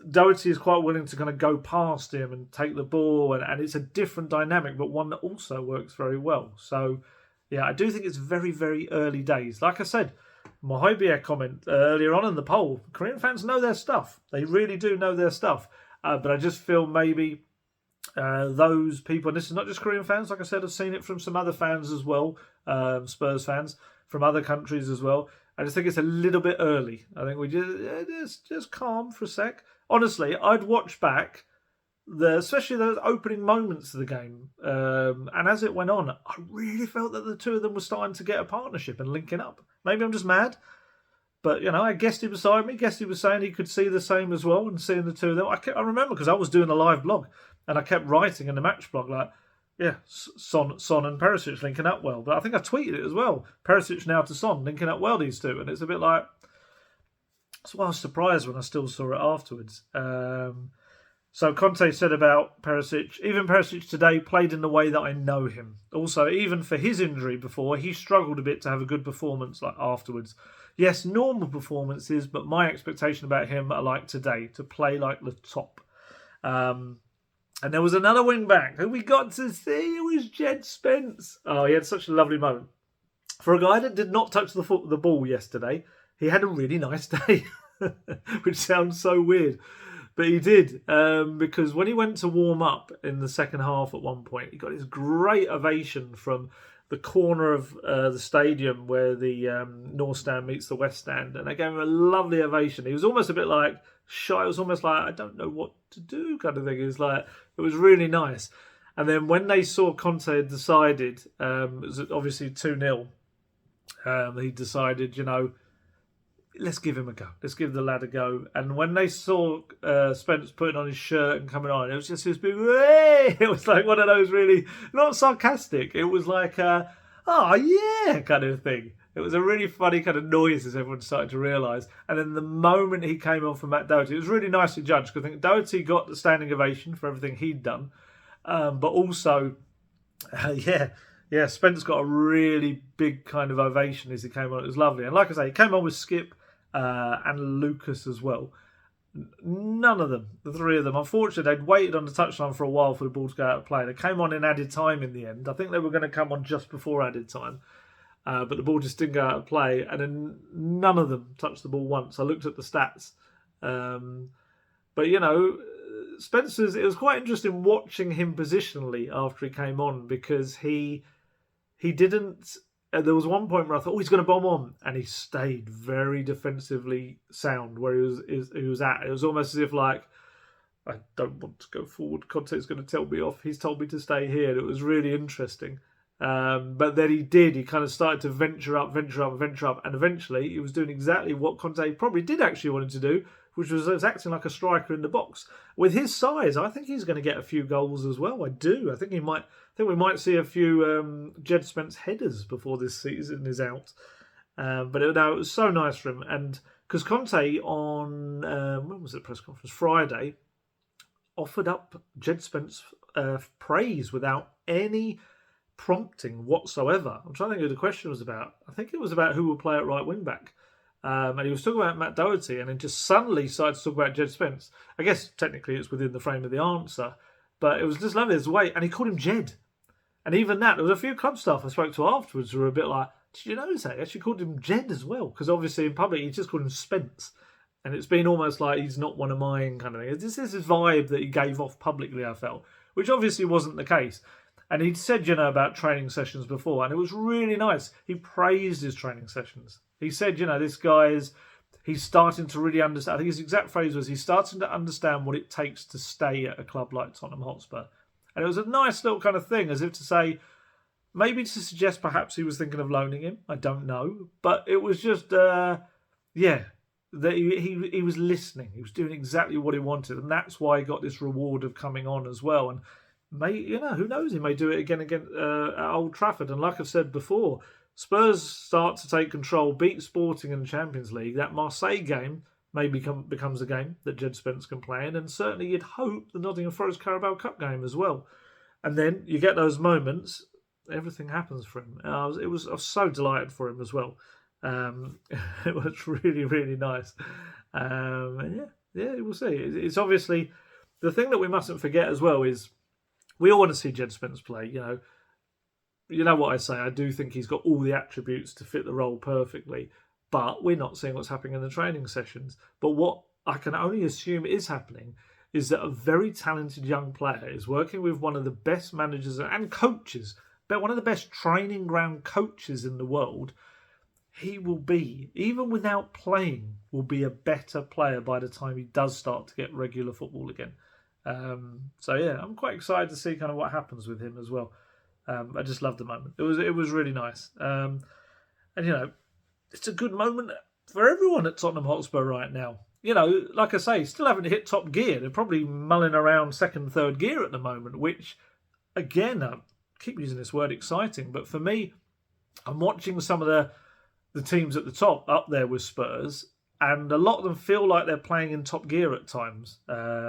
Doherty is quite willing to kind of go past him and take the ball, and it's a different dynamic, but one that also works very well. So, yeah, I do think it's very, very early days. Like I said, my Hojbjerg comment earlier on in the poll, Korean fans know their stuff. They really do know their stuff. But I just feel maybe those people, and this is not just Korean fans, like I said, I've seen it from some other fans as well, Spurs fans from other countries as well. I just think it's a little bit early. I think we just calm for a sec. Honestly, I'd watch back, especially those opening moments of the game. And as it went on, I really felt that the two of them were starting to get a partnership and linking up. Maybe I'm just mad. But, you know, I guessed he beside me. Guessed he was saying he could see the same as well, and seeing the two of them. I remember because I was doing a live blog, and I kept writing in the match blog like, yeah, Son and Perisic linking up well. But I think I tweeted it as well. Perisic now to Son, linking up well, these two. And it's a bit like, that's why I was surprised when I still saw it afterwards. So Conte said about Perisic, even Perisic today played in the way that I know him. Also, even for his injury before, he struggled a bit to have a good performance like afterwards. Yes, normal performances, but my expectation about him are like today, to play like the top. And there was another wing back who we got to see. It was Jed Spence. Oh, he had such a lovely moment. For a guy that did not touch the ball yesterday, he had a really nice day, which sounds so weird. But he did, because when he went to warm up in the second half at one point, he got this great ovation from the corner of the stadium where the North Stand meets the West Stand. And they gave him a lovely ovation. He was almost a bit like shy. It was almost like, I don't know what to do kind of thing. It was really nice. And then when they saw Conte had decided, it was obviously 2-0, he decided, you know, let's give him a go. Let's give the lad a go. And when they saw Spence putting on his shirt and coming on, it was just this big, hey! It was like one of those really, not sarcastic. It was like, oh yeah, kind of thing. It was a really funny kind of noise as everyone started to realise. And then the moment he came on for Matt Doherty, it was really nicely judged because I think Doherty got the standing ovation for everything he'd done. But also, Spence got a really big kind of ovation as he came on. It was lovely. And like I say, he came on with Skip and Lucas as well. None of them, the three of them, unfortunately, they'd waited on the touchline for a while for the ball to go out of play. They came on in added time in the end. I think they were going to come on just before added time. But the ball just didn't go out of play. And then none of them touched the ball once. I looked at the stats. But, you know, Spencer's, it was quite interesting watching him positionally after he came on because he didn't... there was one point where I thought, oh, he's going to bomb on. And he stayed very defensively sound where he was at. It was almost as if like, I don't want to go forward. Conte's going to tell me off. He's told me to stay here. And it was really interesting. But then he did. He kind of started to venture up. And eventually he was doing exactly what Conte probably did actually want him to do, which was acting like a striker in the box. With his size, I think he's going to get a few goals as well. I do. I think we might see a few Jed Spence headers before this season is out. But it was so nice for him. And because Conte on, when was it, press conference? Friday, offered up Jed Spence praise without any prompting whatsoever. I'm trying to think who the question was about. I think it was about who will play at right wing back. And he was talking about Matt Doherty and then just suddenly started to talk about Jed Spence. I guess technically it's within the frame of the answer, but it was just lovely his way. And he called him Jed. And even that, there was a few club staff I spoke to afterwards who were a bit like, did you notice that? He actually called him Jed as well. Because obviously in public he just called him Spence. And it's been almost like he's not one of mine kind of thing. This is his vibe that he gave off publicly, I felt, which obviously wasn't the case. And he'd said, about training sessions before, and it was really nice. He praised his training sessions. He said, this guy he's starting to really understand. I think his exact phrase was, he's starting to understand what it takes to stay at a club like Tottenham Hotspur. And it was a nice little kind of thing, as if to say, maybe to suggest perhaps he was thinking of loaning him. I don't know. But it was just, that he was listening. He was doing exactly what he wanted. And that's why he got this reward of coming on as well. And who knows? He may do it again at Old Trafford. And like I've said before, Spurs start to take control, beat Sporting in the Champions League. That Marseille game may becomes a game that Jed Spence can play in, and certainly you'd hope the Nottingham Forest Carabao Cup game as well. And then you get those moments, everything happens for him. I was so delighted for him as well. It was really, really nice. We'll see. It's obviously the thing that we mustn't forget as well is, we all want to see Jed Spence play. You know what I say. I do think he's got all the attributes to fit the role perfectly, but we're not seeing what's happening in the training sessions. But what I can only assume is happening is that a very talented young player is working with one of the best managers and coaches, but one of the best training ground coaches in the world. He will be, even without playing, will be a better player by the time he does start to get regular football again. I'm quite excited to see kind of what happens with him as well. I just loved the moment. It was really nice. It's a good moment for everyone at Tottenham Hotspur right now. Like I say, still haven't hit top gear. They're probably mulling around second, third gear at the moment, which, again, I keep using this word exciting, but for me, I'm watching some of the teams at the top up there with Spurs, and a lot of them feel like they're playing in top gear at times. Maybe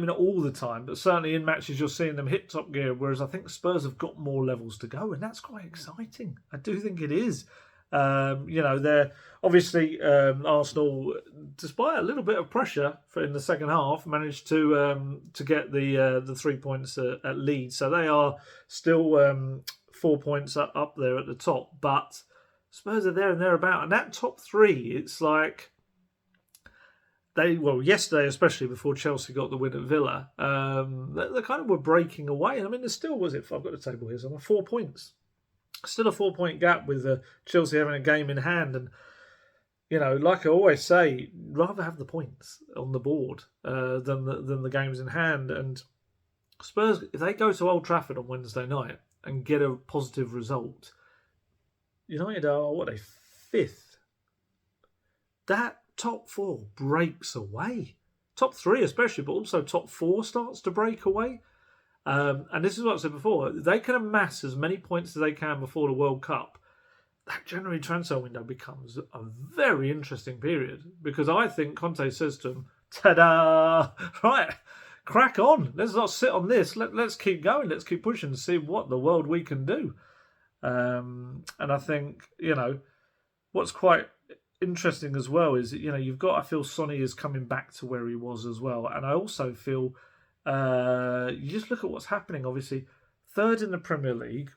not all the time, but certainly in matches you're seeing them hit top gear, whereas I think Spurs have got more levels to go, and that's quite exciting. I do think it is. They're obviously Arsenal, despite a little bit of pressure in the second half, managed to get the 3 points at Leeds, so they are still 4 points up there at the top. But Spurs are there and thereabout, and that top three, it's like yesterday, especially before Chelsea got the win at Villa, they kind of were breaking away. I mean, there still was I've got the table here, so 4 points. Still a 4 point gap with Chelsea having a game in hand. And, like I always say, rather have the points on the board than the games in hand. And Spurs, if they go to Old Trafford on Wednesday night and get a positive result, United are, fifth? That top four breaks away. Top three especially, but also top four starts to break away. And this is what I said before. They can amass as many points as they can before the World Cup. That January transfer window becomes a very interesting period, because I think Conte says to them, ta-da! Right, crack on. Let's not sit on this. Let's keep going. Let's keep pushing to see what the world we can do. And I think, what's quite interesting as well is, I feel Sonny is coming back to where he was as well. And I also feel, you just look at what's happening, obviously, third in the Premier League,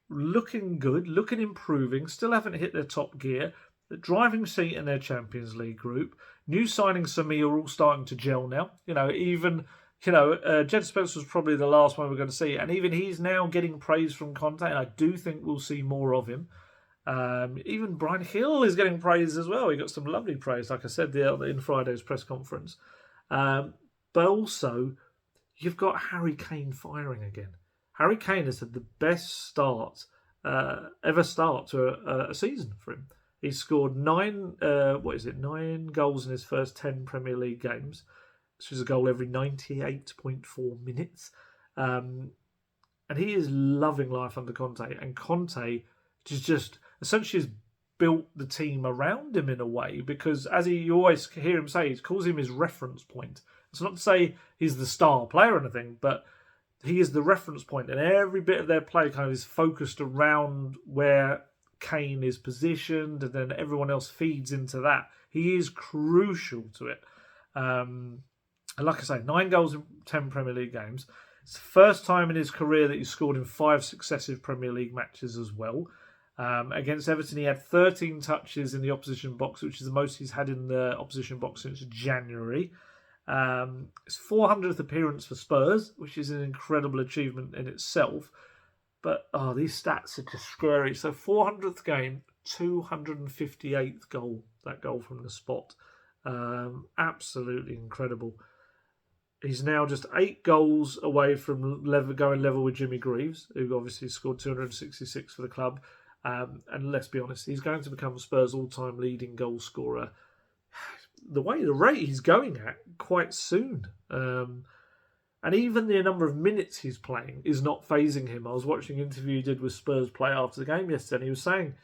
looking good, looking improving, still haven't hit their top gear, the driving seat in their Champions League group, new signings for me are all starting to gel now. Jed Spence was probably the last one we're going to see, and even he's now getting praise from Conte, and I do think we'll see more of him. Even Brian Hill is getting praise as well. He got some lovely praise, like I said in Friday's press conference. But also, you've got Harry Kane firing again. Harry Kane has had the best ever start to a season for him. He's scored 9 goals in his first 10 Premier League games. This is a goal every 98.4 minutes. And he is loving life under Conte. And Conte just essentially has built the team around him in a way, because as you always hear him say, he calls him his reference point. It's not to say he's the star player or anything, but he is the reference point, and every bit of their play kind of is focused around where Kane is positioned, and then everyone else feeds into that. He is crucial to it. And like I say, 9 goals in 10 Premier League games. It's the first time in his career that he's scored in 5 successive Premier League matches as well. Against Everton, he had 13 touches in the opposition box, which is the most he's had in the opposition box since January. It's 400th appearance for Spurs, which is an incredible achievement in itself. But these stats are just scary. So 400th game, 258th goal. That goal from the spot, absolutely incredible. He's now just 8 goals away from going level with Jimmy Greaves, who obviously scored 266 for the club. And let's be honest, he's going to become Spurs' all-time leading goal scorer. The rate he's going at quite soon. And even the number of minutes he's playing is not phasing him. I was watching an interview he did with Spurs play after the game yesterday, and he was saying,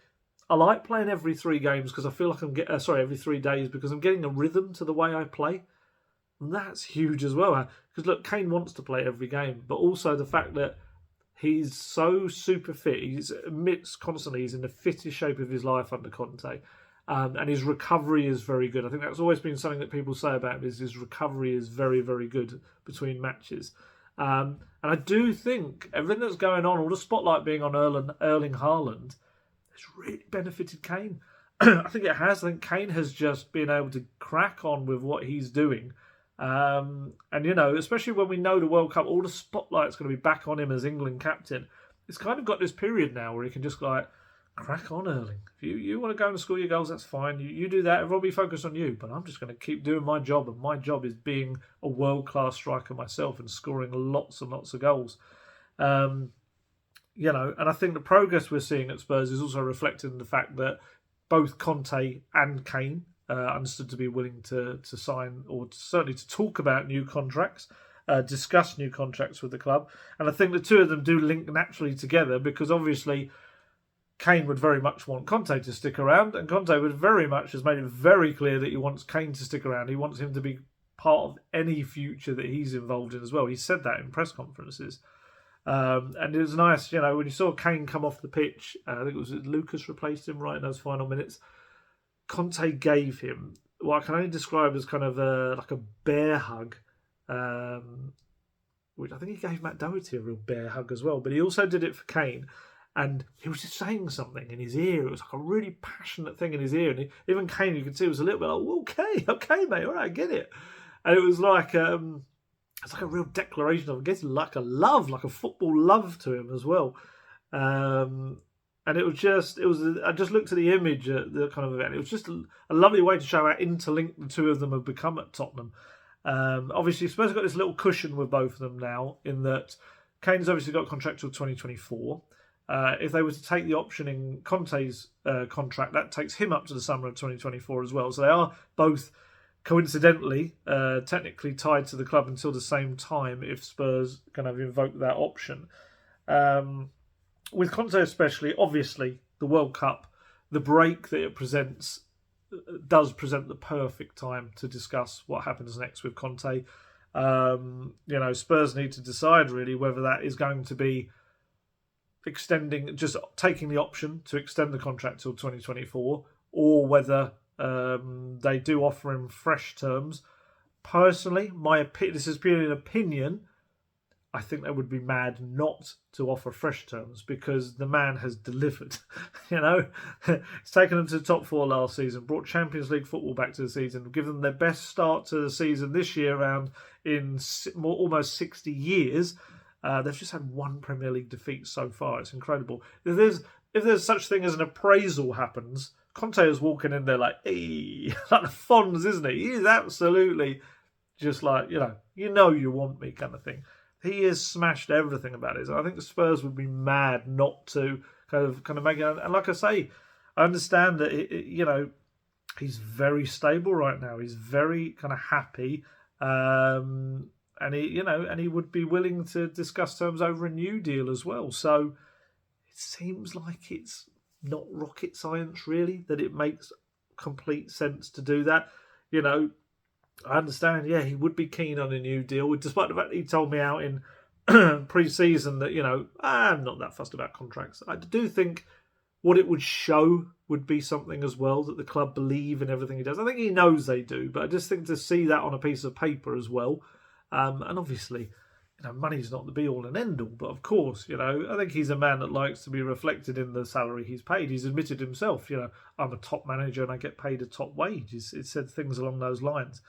I like playing every 3 games because I feel like every 3 days, because I'm getting a rhythm to the way I play. And that's huge as well. Because look, Kane wants to play every game, but also the fact that he's so super fit. He admits constantly he's in the fittest shape of his life under Conte. And his recovery is very good. I think that's always been something that people say about him, is his recovery is very, very good between matches. And I do think everything that's going on, all the spotlight being on Erling Haaland, has really benefited Kane. I think it has. I think Kane has just been able to crack on with what he's doing. And, especially when we know the World Cup, all the spotlight's going to be back on him as England captain. It's kind of got this period now where he can just crack on, Erling. If you want to go and score your goals, that's fine. You do that. Everyone will be focused on you. But I'm just going to keep doing my job. And my job is being a world-class striker myself and scoring lots and lots of goals. And I think the progress we're seeing at Spurs is also reflected in the fact that both Conte and Kane understood to be willing to sign, or certainly to talk about new contracts, discuss new contracts with the club. And I think the two of them do link naturally together, because obviously Kane would very much want Conte to stick around, and Conte would very much has made it very clear that he wants Kane to stick around. He wants him to be part of any future that he's involved in as well. He said that in press conferences. And it was nice, when you saw Kane come off the pitch, I think it was Lucas replaced him right in those final minutes. Conte gave him what I can only describe as kind of like a bear hug, which I think he gave Matt Doherty a real bear hug as well, but he also did it for Kane, and he was just saying something in his ear. It was like a really passionate thing in his ear, and even Kane, you could see, was a little bit like, okay, mate, all right, I get it. And it was like it's like a real declaration of, I guess, like a love, like a football love to him as well. And it was I just looked at the image at the kind of event. It was just a lovely way to show how interlinked the two of them have become at Tottenham. Obviously, Spurs have got this little cushion with both of them now, in that Kane's obviously got a contract till 2024. If they were to take the option in Conte's contract, that takes him up to the summer of 2024 as well. So they are both, coincidentally, technically tied to the club until the same time if Spurs kind of invoke that option. With Conte especially, obviously, the World Cup, the break that it presents, does present the perfect time to discuss what happens next with Conte. Spurs need to decide really whether that is going to be just taking the option to extend the contract till 2024, or whether they do offer him fresh terms. Personally, this is purely an opinion, I think they would be mad not to offer fresh terms, because the man has delivered. He's taken them to the top four last season, brought Champions League football back to the season, given them their best start to the season this year around in almost 60 years. They've just had one Premier League defeat so far. It's incredible. If there's such thing as an appraisal happens, Conte is walking in there like, hey, like the Fonz, isn't he? He is absolutely just like, you want me kind of thing. He has smashed everything about it. I think the Spurs would be mad not to kind of make it. And like I say, I understand that he's very stable right now. He's very kind of happy, and he would be willing to discuss terms over a new deal as well. So it seems like it's not rocket science really, that it makes complete sense to do that. I understand, he would be keen on a new deal, despite the fact that he told me out in pre-season that, I'm not that fussed about contracts. I do think what it would show would be something as well, that the club believe in everything he does. I think he knows they do, but I just think to see that on a piece of paper as well. And obviously, money's not the be-all and end-all, but of course, I think he's a man that likes to be reflected in the salary he's paid. He's admitted himself, I'm a top manager and I get paid a top wage. It said things along those lines.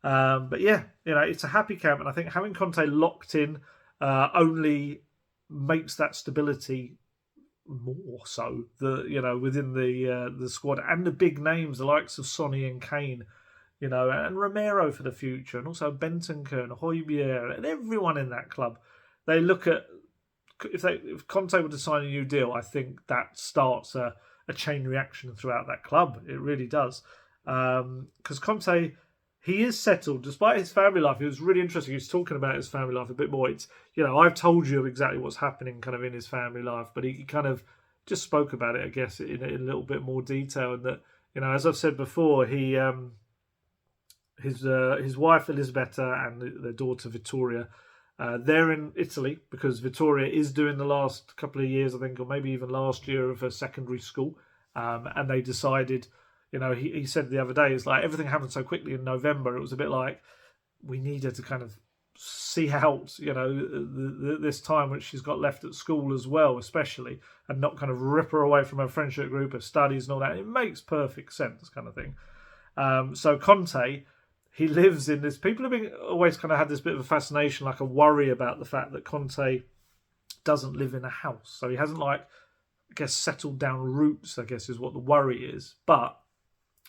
But yeah, it's a happy camp, and I think having Conte locked in only makes that stability more so. Within the squad, and the big names, the likes of Sonny and Kane, and Romero for the future, and also Bentancur and Hojbjerg and everyone in that club. They look at if Conte were to sign a new deal, I think that starts a chain reaction throughout that club. It really does, because Conte, he is settled despite his family life. It was really interesting. He was talking about his family life a bit more. It's, I've told you exactly what's happening kind of in his family life, but he kind of just spoke about it, I guess, in a little bit more detail. And that, as I've said before, his wife Elisabetta and their daughter Vittoria, they're in Italy because Vittoria is doing the last couple of years, I think, or maybe even last year of her secondary school. And they decided, he said the other day, it's like everything happened so quickly in November. It was a bit like we needed to kind of see out, this time which she's got left at school as well, especially, and not kind of rip her away from her friendship group, her studies and all that. It makes perfect sense, kind of thing. So Conte, he lives in this. People have always kind of had this bit of a fascination, like a worry about the fact that Conte doesn't live in a house. So he hasn't, settled down roots, I guess, is what the worry is. But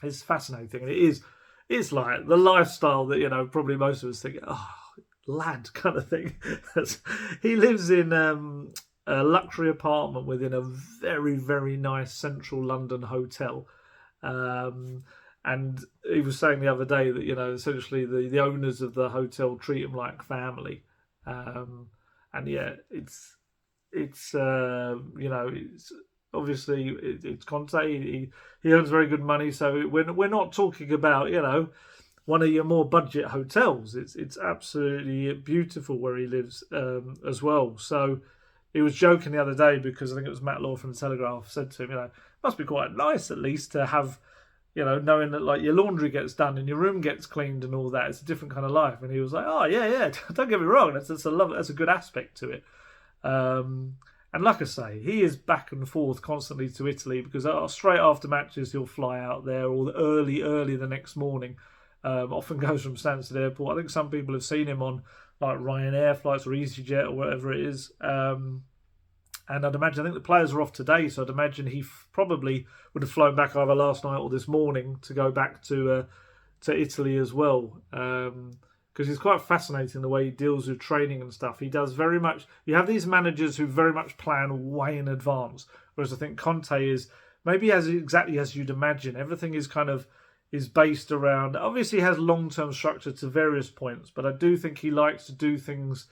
it's fascinating, and it's like the lifestyle that probably most of us think, lad, kind of thing. He lives in a luxury apartment within a very, very nice central London hotel. And he was saying the other day that, essentially the owners of the hotel treat him like family. And yeah, it's obviously it's Conte. He earns very good money, so we're not talking about one of your more budget hotels. It's absolutely beautiful where he lives as well. So he was joking the other day because I think it was Matt Law from the Telegraph said to him, it must be quite nice at least to have, knowing that like your laundry gets done and your room gets cleaned and all that. It's a different kind of life. And he was like, oh yeah, don't get me wrong, that's a good aspect to it. And like I say, he is back and forth constantly to Italy because straight after matches he'll fly out there, or early the next morning. Often goes from Stansted Airport. I think some people have seen him on like Ryanair flights or EasyJet or whatever it is. And I'd imagine, I think the players are off today, so I'd imagine he probably would have flown back either last night or this morning to go back to Italy as well. Because it's quite fascinating the way he deals with training and stuff. He does very much. You have these managers who very much plan way in advance, whereas I think Conte is maybe exactly as you'd imagine. Everything is based around. Obviously, he has long-term structure to various points, but I do think he likes to do things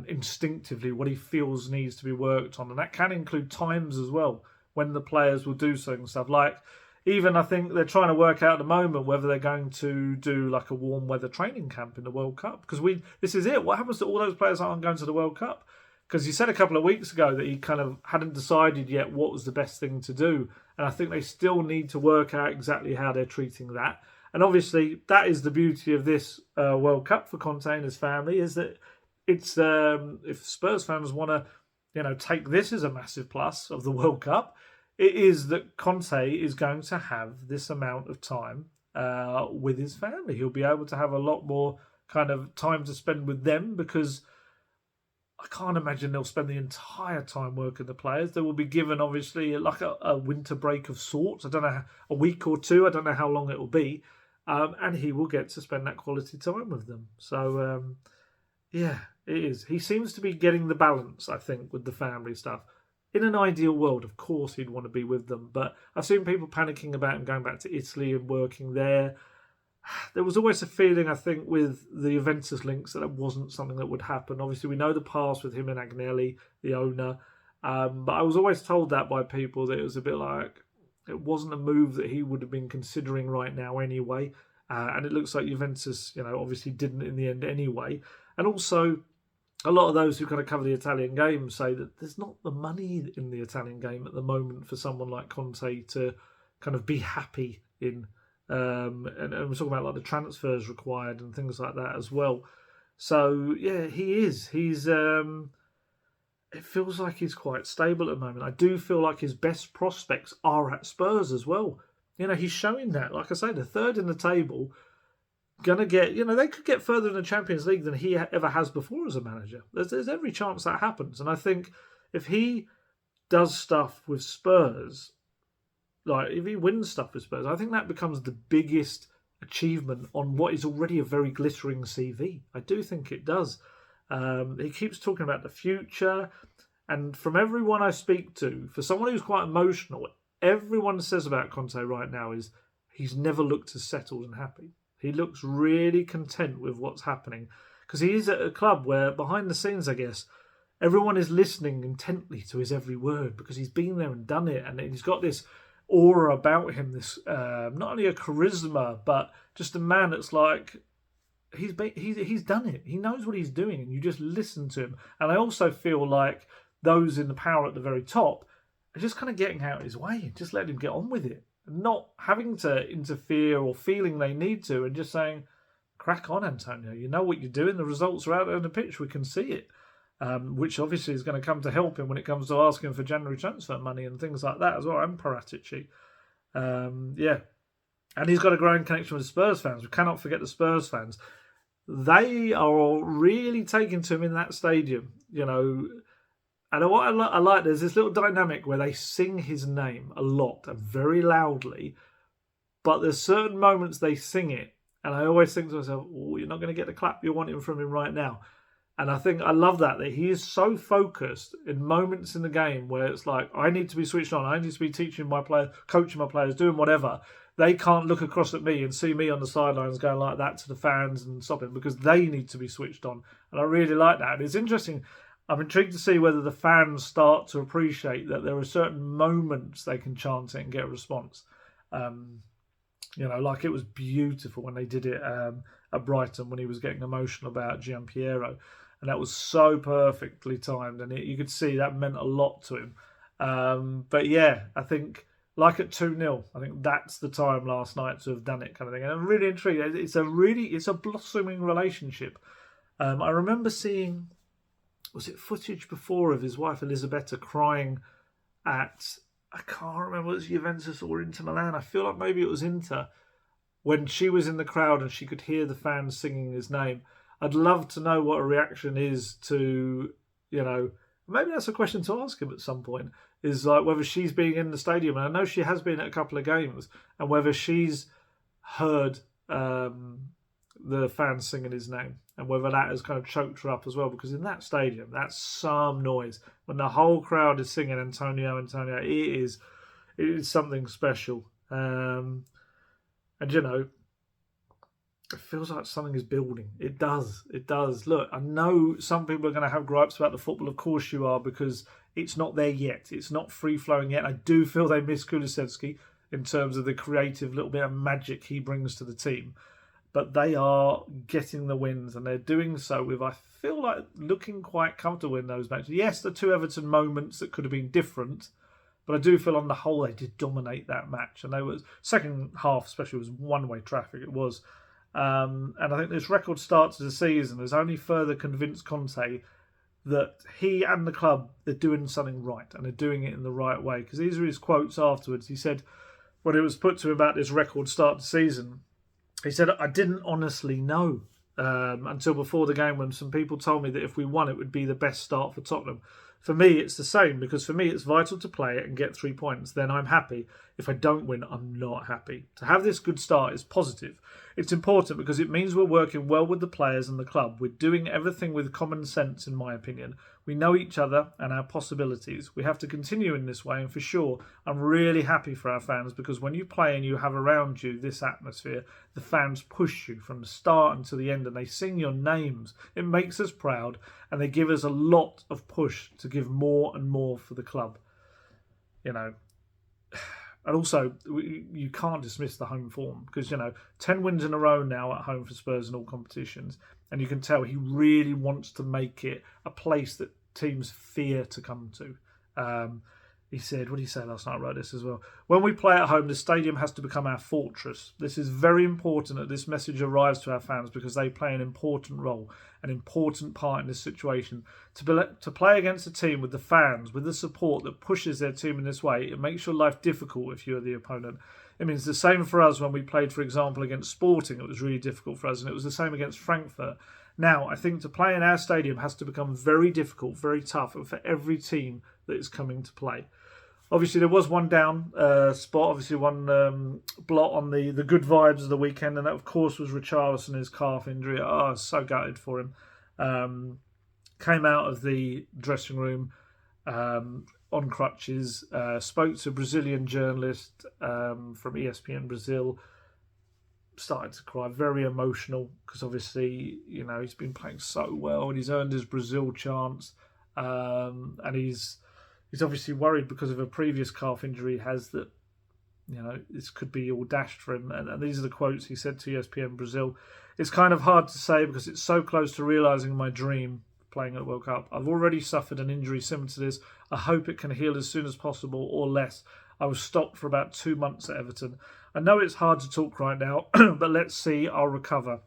instinctively, what he feels needs to be worked on, and that can include times as well when the players will do certain stuff. Like, even I think they're trying to work out at the moment whether they're going to do like a warm weather training camp in the World Cup, because this is it. What happens to all those players that aren't going to the World Cup? Because he said a couple of weeks ago that he kind of hadn't decided yet what was the best thing to do, and I think they still need to work out exactly how they're treating that. And obviously, that is the beauty of this World Cup for Conte and his family, is that it's if Spurs fans want to take this as a massive plus of the World Cup, it is that Conte is going to have this amount of time with his family. He'll be able to have a lot more kind of time to spend with them, because I can't imagine they'll spend the entire time working the players. They will be given, obviously, like a winter break of sorts. I don't know, a week or two. I don't know how long it will be. And he will get to spend that quality time with them. So, yeah, it is. He seems to be getting the balance, I think, with the family stuff. In an ideal world, of course, he'd want to be with them. But I've seen people panicking about him going back to Italy and working there. There was always a feeling, I think, with the Juventus links that it wasn't something that would happen. Obviously, we know the past with him and Agnelli, the owner. But I was always told that by people that it was a bit like it wasn't a move that he would have been considering right now anyway. And it looks like Juventus, obviously didn't in the end anyway. And also, a lot of those who kind of cover the Italian game say that there's not the money in the Italian game at the moment for someone like Conte to kind of be happy in. And we're talking about like the transfers required and things like that as well. So yeah, he is. He's. It feels like he's quite stable at the moment. I do feel like his best prospects are at Spurs as well. He's showing that. Like I say, the third in the table, gonna get. They could get further in the Champions League than he ever has before as a manager. There's every chance that happens, and I think if he does stuff with Spurs, like if he wins stuff with Spurs, I think that becomes the biggest achievement on what is already a very glittering CV. I do think it does. He keeps talking about the future, and from everyone I speak to, for someone who's quite emotional, everyone says about Conte right now is he's never looked as settled and happy. He looks really content with what's happening, because he is at a club where behind the scenes, I guess, everyone is listening intently to his every word, because he's been there and done it, and he's got this aura about him, this not only a charisma, but just a man that's like he's done it. He knows what he's doing, and you just listen to him. And I also feel like those in the power at the very top are just kind of getting out of his way and just letting him get on with it, not having to interfere or feeling they need to, and just saying, crack on, Antonio, you know what you're doing, the results are out on the pitch, we can see it. Which obviously is going to come to help him when it comes to asking for January transfer money and things like that as well, and Perisic. Yeah. And he's got a growing connection with Spurs fans. We cannot forget the Spurs fans. They are really taking to him in that stadium, And what I like, there's this little dynamic where they sing his name a lot and very loudly, but there's certain moments they sing it, and I always think to myself, oh, you're not going to get the clap you're wanting from him right now. And I think I love that he is so focused in moments in the game where it's like, I need to be switched on. I need to be teaching my players, coaching my players, doing whatever. They can't look across at me and see me on the sidelines going like that to the fans and stopping, because they need to be switched on. And I really like that. And it's interesting. I'm intrigued to see whether the fans start to appreciate that there are certain moments they can chant it and get a response. Like it was beautiful when they did it at Brighton when he was getting emotional about Gianpiero. And that was so perfectly timed. And you could see that meant a lot to him. But yeah, I think like at 2-0, I think that's the time last night to have done it kind of thing. And I'm really intrigued. It's a blossoming relationship. I remember seeing, was it footage before of his wife Elisabetta crying at, I can't remember whether it was Juventus or Inter Milan. I feel like maybe it was Inter, when she was in the crowd and she could hear the fans singing his name. I'd love to know what a reaction is to, maybe that's a question to ask him at some point, is like whether she's being in the stadium. And I know she has been at a couple of games, and whether she's heard the fans singing his name, and whether that has kind of choked her up as well, because in that stadium, that's some noise. When the whole crowd is singing Antonio, it is something special. And it feels like something is building. It does. Look, I know some people are going to have gripes about the football. Of course you are, because it's not there yet. It's not free-flowing yet. I do feel they miss Kulusevski in terms of the creative little bit of magic he brings to the team. But they are getting the wins, and they're doing so with, I feel like, looking quite comfortable in those matches. Yes, the two Everton moments that could have been different, but I do feel on the whole they did dominate that match. And they was second half especially was one-way traffic. It was. And I think this record start to the season has only further convinced Conte that he and the club are doing something right, and they're doing it in the right way. Because these are his quotes afterwards. He said, when it was put to him about this record start to season, he said, I didn't honestly know until before the game, when some people told me that if we won, it would be the best start for Tottenham. For me, it's the same, because for me, it's vital to play it and get 3 points. Then I'm happy. If I don't win, I'm not happy. To have this good start is positive. It's important because it means we're working well with the players and the club. We're doing everything with common sense, in my opinion. We know each other and our possibilities. We have to continue in this way, and for sure, I'm really happy for our fans, because when you play and you have around you this atmosphere, the fans push you from the start until the end, and they sing your names. It makes us proud, and they give us a lot of push to give more and more for the club. And also, you can't dismiss the home form, because, 10 wins in a row now at home for Spurs in all competitions. And you can tell he really wants to make it a place that teams fear to come to. He said, what did he say last night? I wrote this as well. When we play at home, the stadium has to become our fortress. This is very important that this message arrives to our fans, because they play an important role, an important part in this situation. To play against a team with the fans, with the support that pushes their team in this way, it makes your life difficult if you're the opponent. It means the same for us when we played, for example, against Sporting. It was really difficult for us, and it was the same against Frankfurt. Now, I think to play in our stadium has to become very difficult, very tough, and for every team that is coming to play. Obviously, there was one down spot, obviously one blot on the good vibes of the weekend, and that, of course, was Richarlison, his calf injury. Oh, I was so gutted for him. Came out of the dressing room on crutches, spoke to a Brazilian journalist from ESPN Brazil, started to cry, very emotional, because obviously, he's been playing so well and he's earned his Brazil chance, and he's obviously worried because of a previous calf injury he has that, this could be all dashed for him. And these are the quotes he said to ESPN Brazil. It's kind of hard to say because it's so close to realising my dream, playing at the World Cup. I've already suffered an injury similar to this. I hope it can heal as soon as possible or less. I was stopped for about 2 months at Everton. I know it's hard to talk right now, but let's see, I'll recover.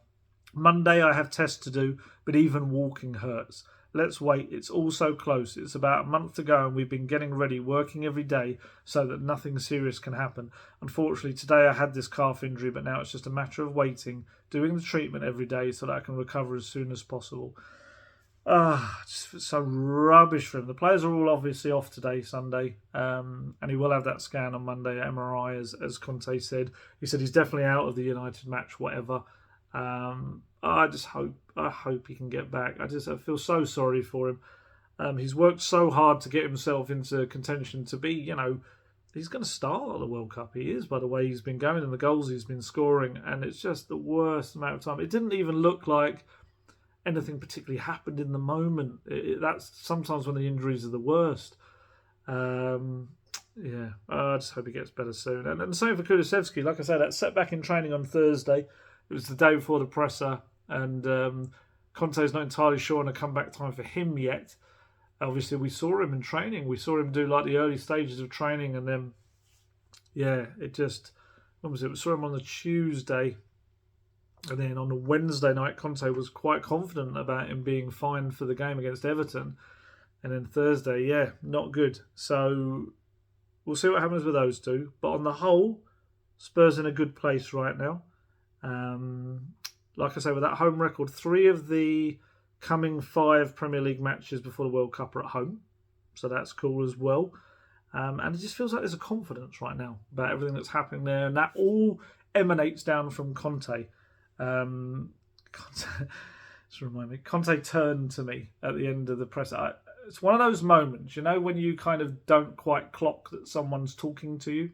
Monday I have tests to do, but even walking hurts. Let's wait, it's all so close. It's about a month to go and we've been getting ready, working every day so that nothing serious can happen. Unfortunately, today I had this calf injury, but now it's just a matter of waiting, doing the treatment every day so that I can recover as soon as possible. Just so rubbish for him. The players are all obviously off today, Sunday, and he will have that scan on Monday, MRI, as Conte said. He said he's definitely out of the United match, whatever. I hope he can get back. I feel so sorry for him. He's worked so hard to get himself into contention to be, he's going to start at the World Cup. He is, by the way he's been going and the goals he's been scoring, and it's just the worst amount of time. It didn't even look like anything particularly happened in the moment. That's sometimes when the injuries are the worst. I just hope he gets better soon. And the same for Kulusevski. Like I said, that setback in training on Thursday. It was the day before the presser, and Conte's not entirely sure on a comeback time for him yet. Obviously, we saw him in training. We saw him do like the early stages of training, and then, when was it? We saw him on the Tuesday, and then on the Wednesday night, Conte was quite confident about him being fine for the game against Everton. And then Thursday, not good. So we'll see what happens with those two. But on the whole, Spurs in a good place right now. Like I say, with that home record, 3 of the coming 5 Premier League matches before the World Cup are at home. So that's cool as well. And it just feels like there's a confidence right now about everything that's happening there. And that all emanates down from Conte. Conte turned to me at the end of the press. It's one of those moments, when you kind of don't quite clock that someone's talking to you.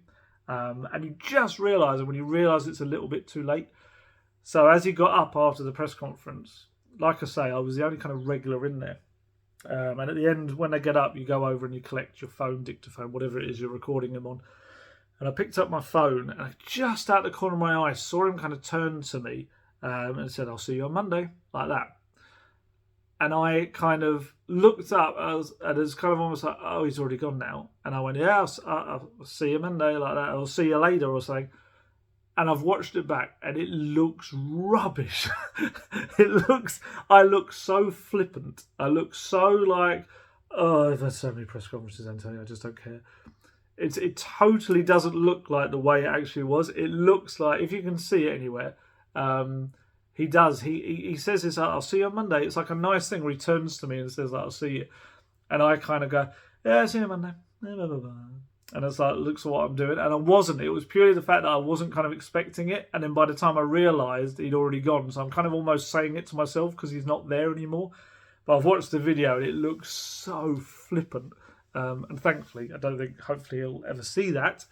And you just realise it when you realise it's a little bit too late. So as he got up after the press conference, like I say, I was the only kind of regular in there. And at the end, when they get up, you go over and you collect your phone, dictaphone, whatever it is you're recording him on. And I picked up my phone, and I just out the corner of my eye saw him kind of turn to me and said, "I'll see you on Monday," like that. And I kind of looked up, and it was kind of almost like, oh, he's already gone now. And I went, yeah, I'll see you Monday, like that. I'll see you later or something. And I've watched it back, and it looks rubbish. I look so flippant. I look so like, oh, I've had so many press conferences, Antonio, I just don't care. It totally doesn't look like the way it actually was. It looks like, if you can see it anywhere, he does. He says this, I'll see you on Monday. It's like a nice thing where he turns to me and says, I'll see you. And I kind of go, yeah, I'll see you on Monday. And it's like, looks at what I'm doing. And I wasn't. It was purely the fact that I wasn't kind of expecting it. And then by the time I realised, he'd already gone. So I'm kind of almost saying it to myself because he's not there anymore. But I've watched the video and it looks so flippant. And thankfully, I don't think, hopefully he'll ever see that.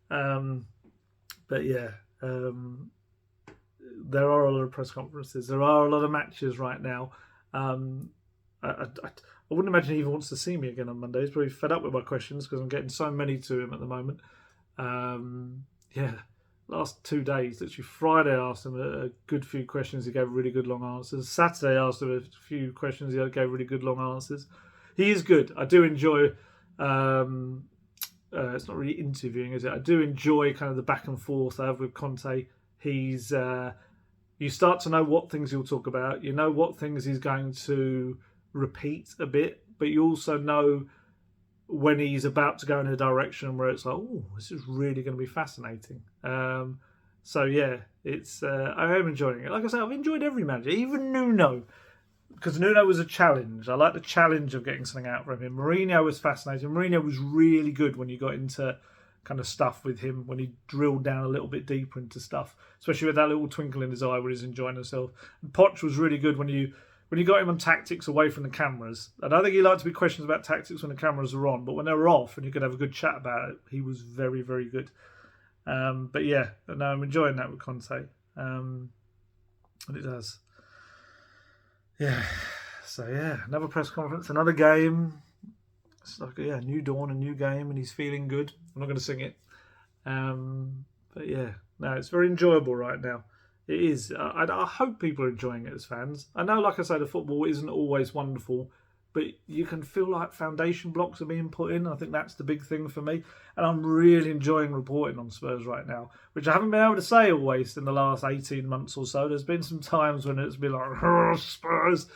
But yeah, there are a lot of press conferences. There are a lot of matches right now. I wouldn't imagine he even wants to see me again on Monday. He's probably fed up with my questions because I'm getting so many to him at the moment. Last 2 days, literally Friday I asked him a good few questions. He gave really good long answers. Saturday I asked him a few questions. He gave really good long answers. He is good. I do enjoy... it's not really interviewing, is it? I do enjoy kind of the back and forth I have with Conte. He's... you start to know what things he'll talk about. You know what things he's going to repeat a bit, but you also know when he's about to go in a direction where it's like, oh, this is really going to be fascinating. So yeah, it's I am enjoying it. Like I say, I've enjoyed every manager, even Nuno, because Nuno was a challenge. I like the challenge of getting something out from him. Mourinho was fascinating. Mourinho was really good when you got into kind of stuff with him, when he drilled down a little bit deeper into stuff, especially with that little twinkle in his eye where he's enjoying himself. And Poch was really good when you got him on tactics away from the cameras. I don't think he liked to be questions about tactics when the cameras were on, but when they were off and you could have a good chat about it, he was very, very good. But yeah, no, I'm enjoying that with Conte. And it does. Yeah. So yeah, another press conference, another game. It's like, yeah, new dawn, a new game, and he's feeling good. I'm not going to sing it. But yeah, no, it's very enjoyable right now. It is. I hope people are enjoying it as fans. I know, like I say, the football isn't always wonderful, but you can feel like foundation blocks are being put in. I think that's the big thing for me. And I'm really enjoying reporting on Spurs right now, which I haven't been able to say always in the last 18 months or so. There's been some times when it's been like, oh, Spurs.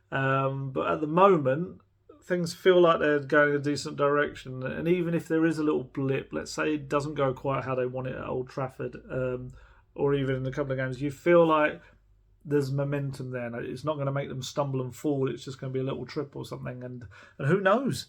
But at the moment, things feel like they're going a decent direction. And even if there is a little blip, let's say it doesn't go quite how they want it at Old Trafford, or even in a couple of games, you feel like there's momentum there. It's not going to make them stumble and fall. It's just going to be a little trip or something. And who knows?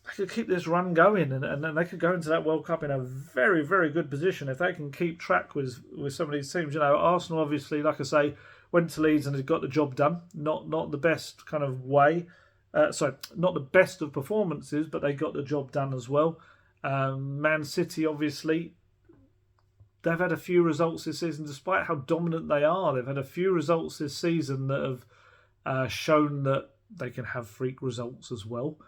They could keep this run going and they could go into that World Cup in a very, very good position if they can keep track with some of these teams. You know, Arsenal, obviously, like I say, went to Leeds and had got the job done. Not the best kind of way. Not the best of performances, but they got the job done as well. Man City, obviously, they've had a few results this season, despite how dominant they are. They've had a few results this season that have shown that they can have freak results as well.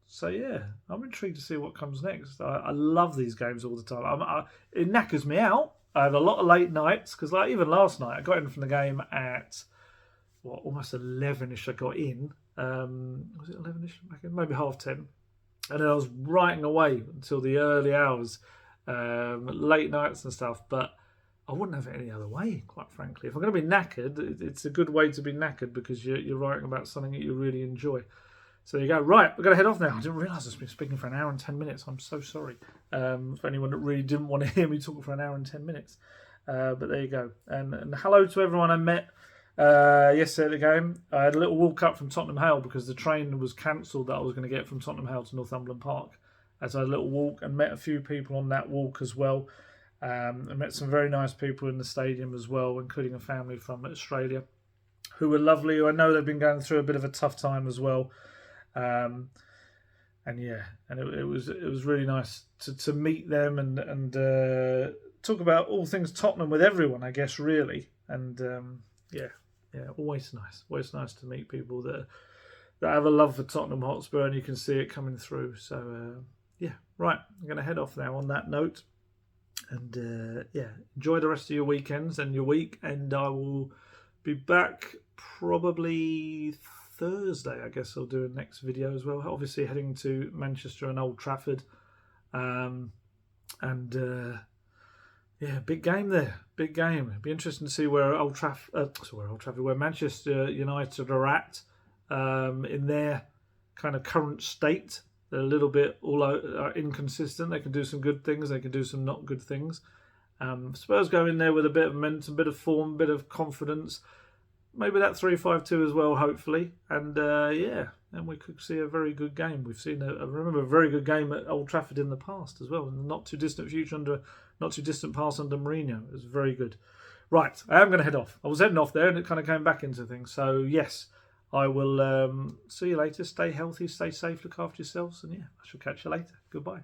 So yeah, I'm intrigued to see what comes next. I love these games all the time. It knackers me out. I have a lot of late nights because, like, even last night, I got in from the game at almost 11ish. I got in. Was it 11ish? Maybe 10:30, and then I was writing away until the early hours, late nights and stuff. But I wouldn't have it any other way, quite frankly. If I'm going to be knackered, it's a good way to be knackered because you're writing about something that you really enjoy. So there you go. Right, we're going to head off now. I didn't realise I've been speaking for an hour and 10 minutes. I'm so sorry for anyone that really didn't want to hear me talk for an hour and 10 minutes. But there you go. And hello to everyone I met yesterday at the game. I had a little walk up from Tottenham Hale because the train was cancelled that I was going to get from Tottenham Hale to Northumberland Park. As I had a little walk and met a few people on that walk as well. I met some very nice people in the stadium as well, including a family from Australia who were lovely. I know they've been going through a bit of a tough time as well. And it was really nice to meet them and talk about all things Tottenham with everyone, I guess, really. And always nice to meet people that have a love for Tottenham Hotspur, and you can see it coming through. So right, I'm going to head off now on that note, and enjoy the rest of your weekends and your week, and I will be back probably Thursday. I guess I'll do a next video as well. Obviously heading to Manchester and Old Trafford, big game there. Big game. It'd be interesting to see where where Manchester United are at in their kind of current state. They're a little bit inconsistent. They can do some good things. They can do some not good things. Spurs go in there with a bit of momentum, bit of form, bit of confidence. Maybe that 3-5-2 as well, hopefully. And and we could see a very good game. We've seen I remember a very good game at Old Trafford in the past as well. In the not too distant future, not too distant past under Mourinho. It was very good. Right, I am going to head off. I was heading off there and it kind of came back into things. So yes, I will see you later. Stay healthy, stay safe, look after yourselves, and I shall catch you later. Goodbye.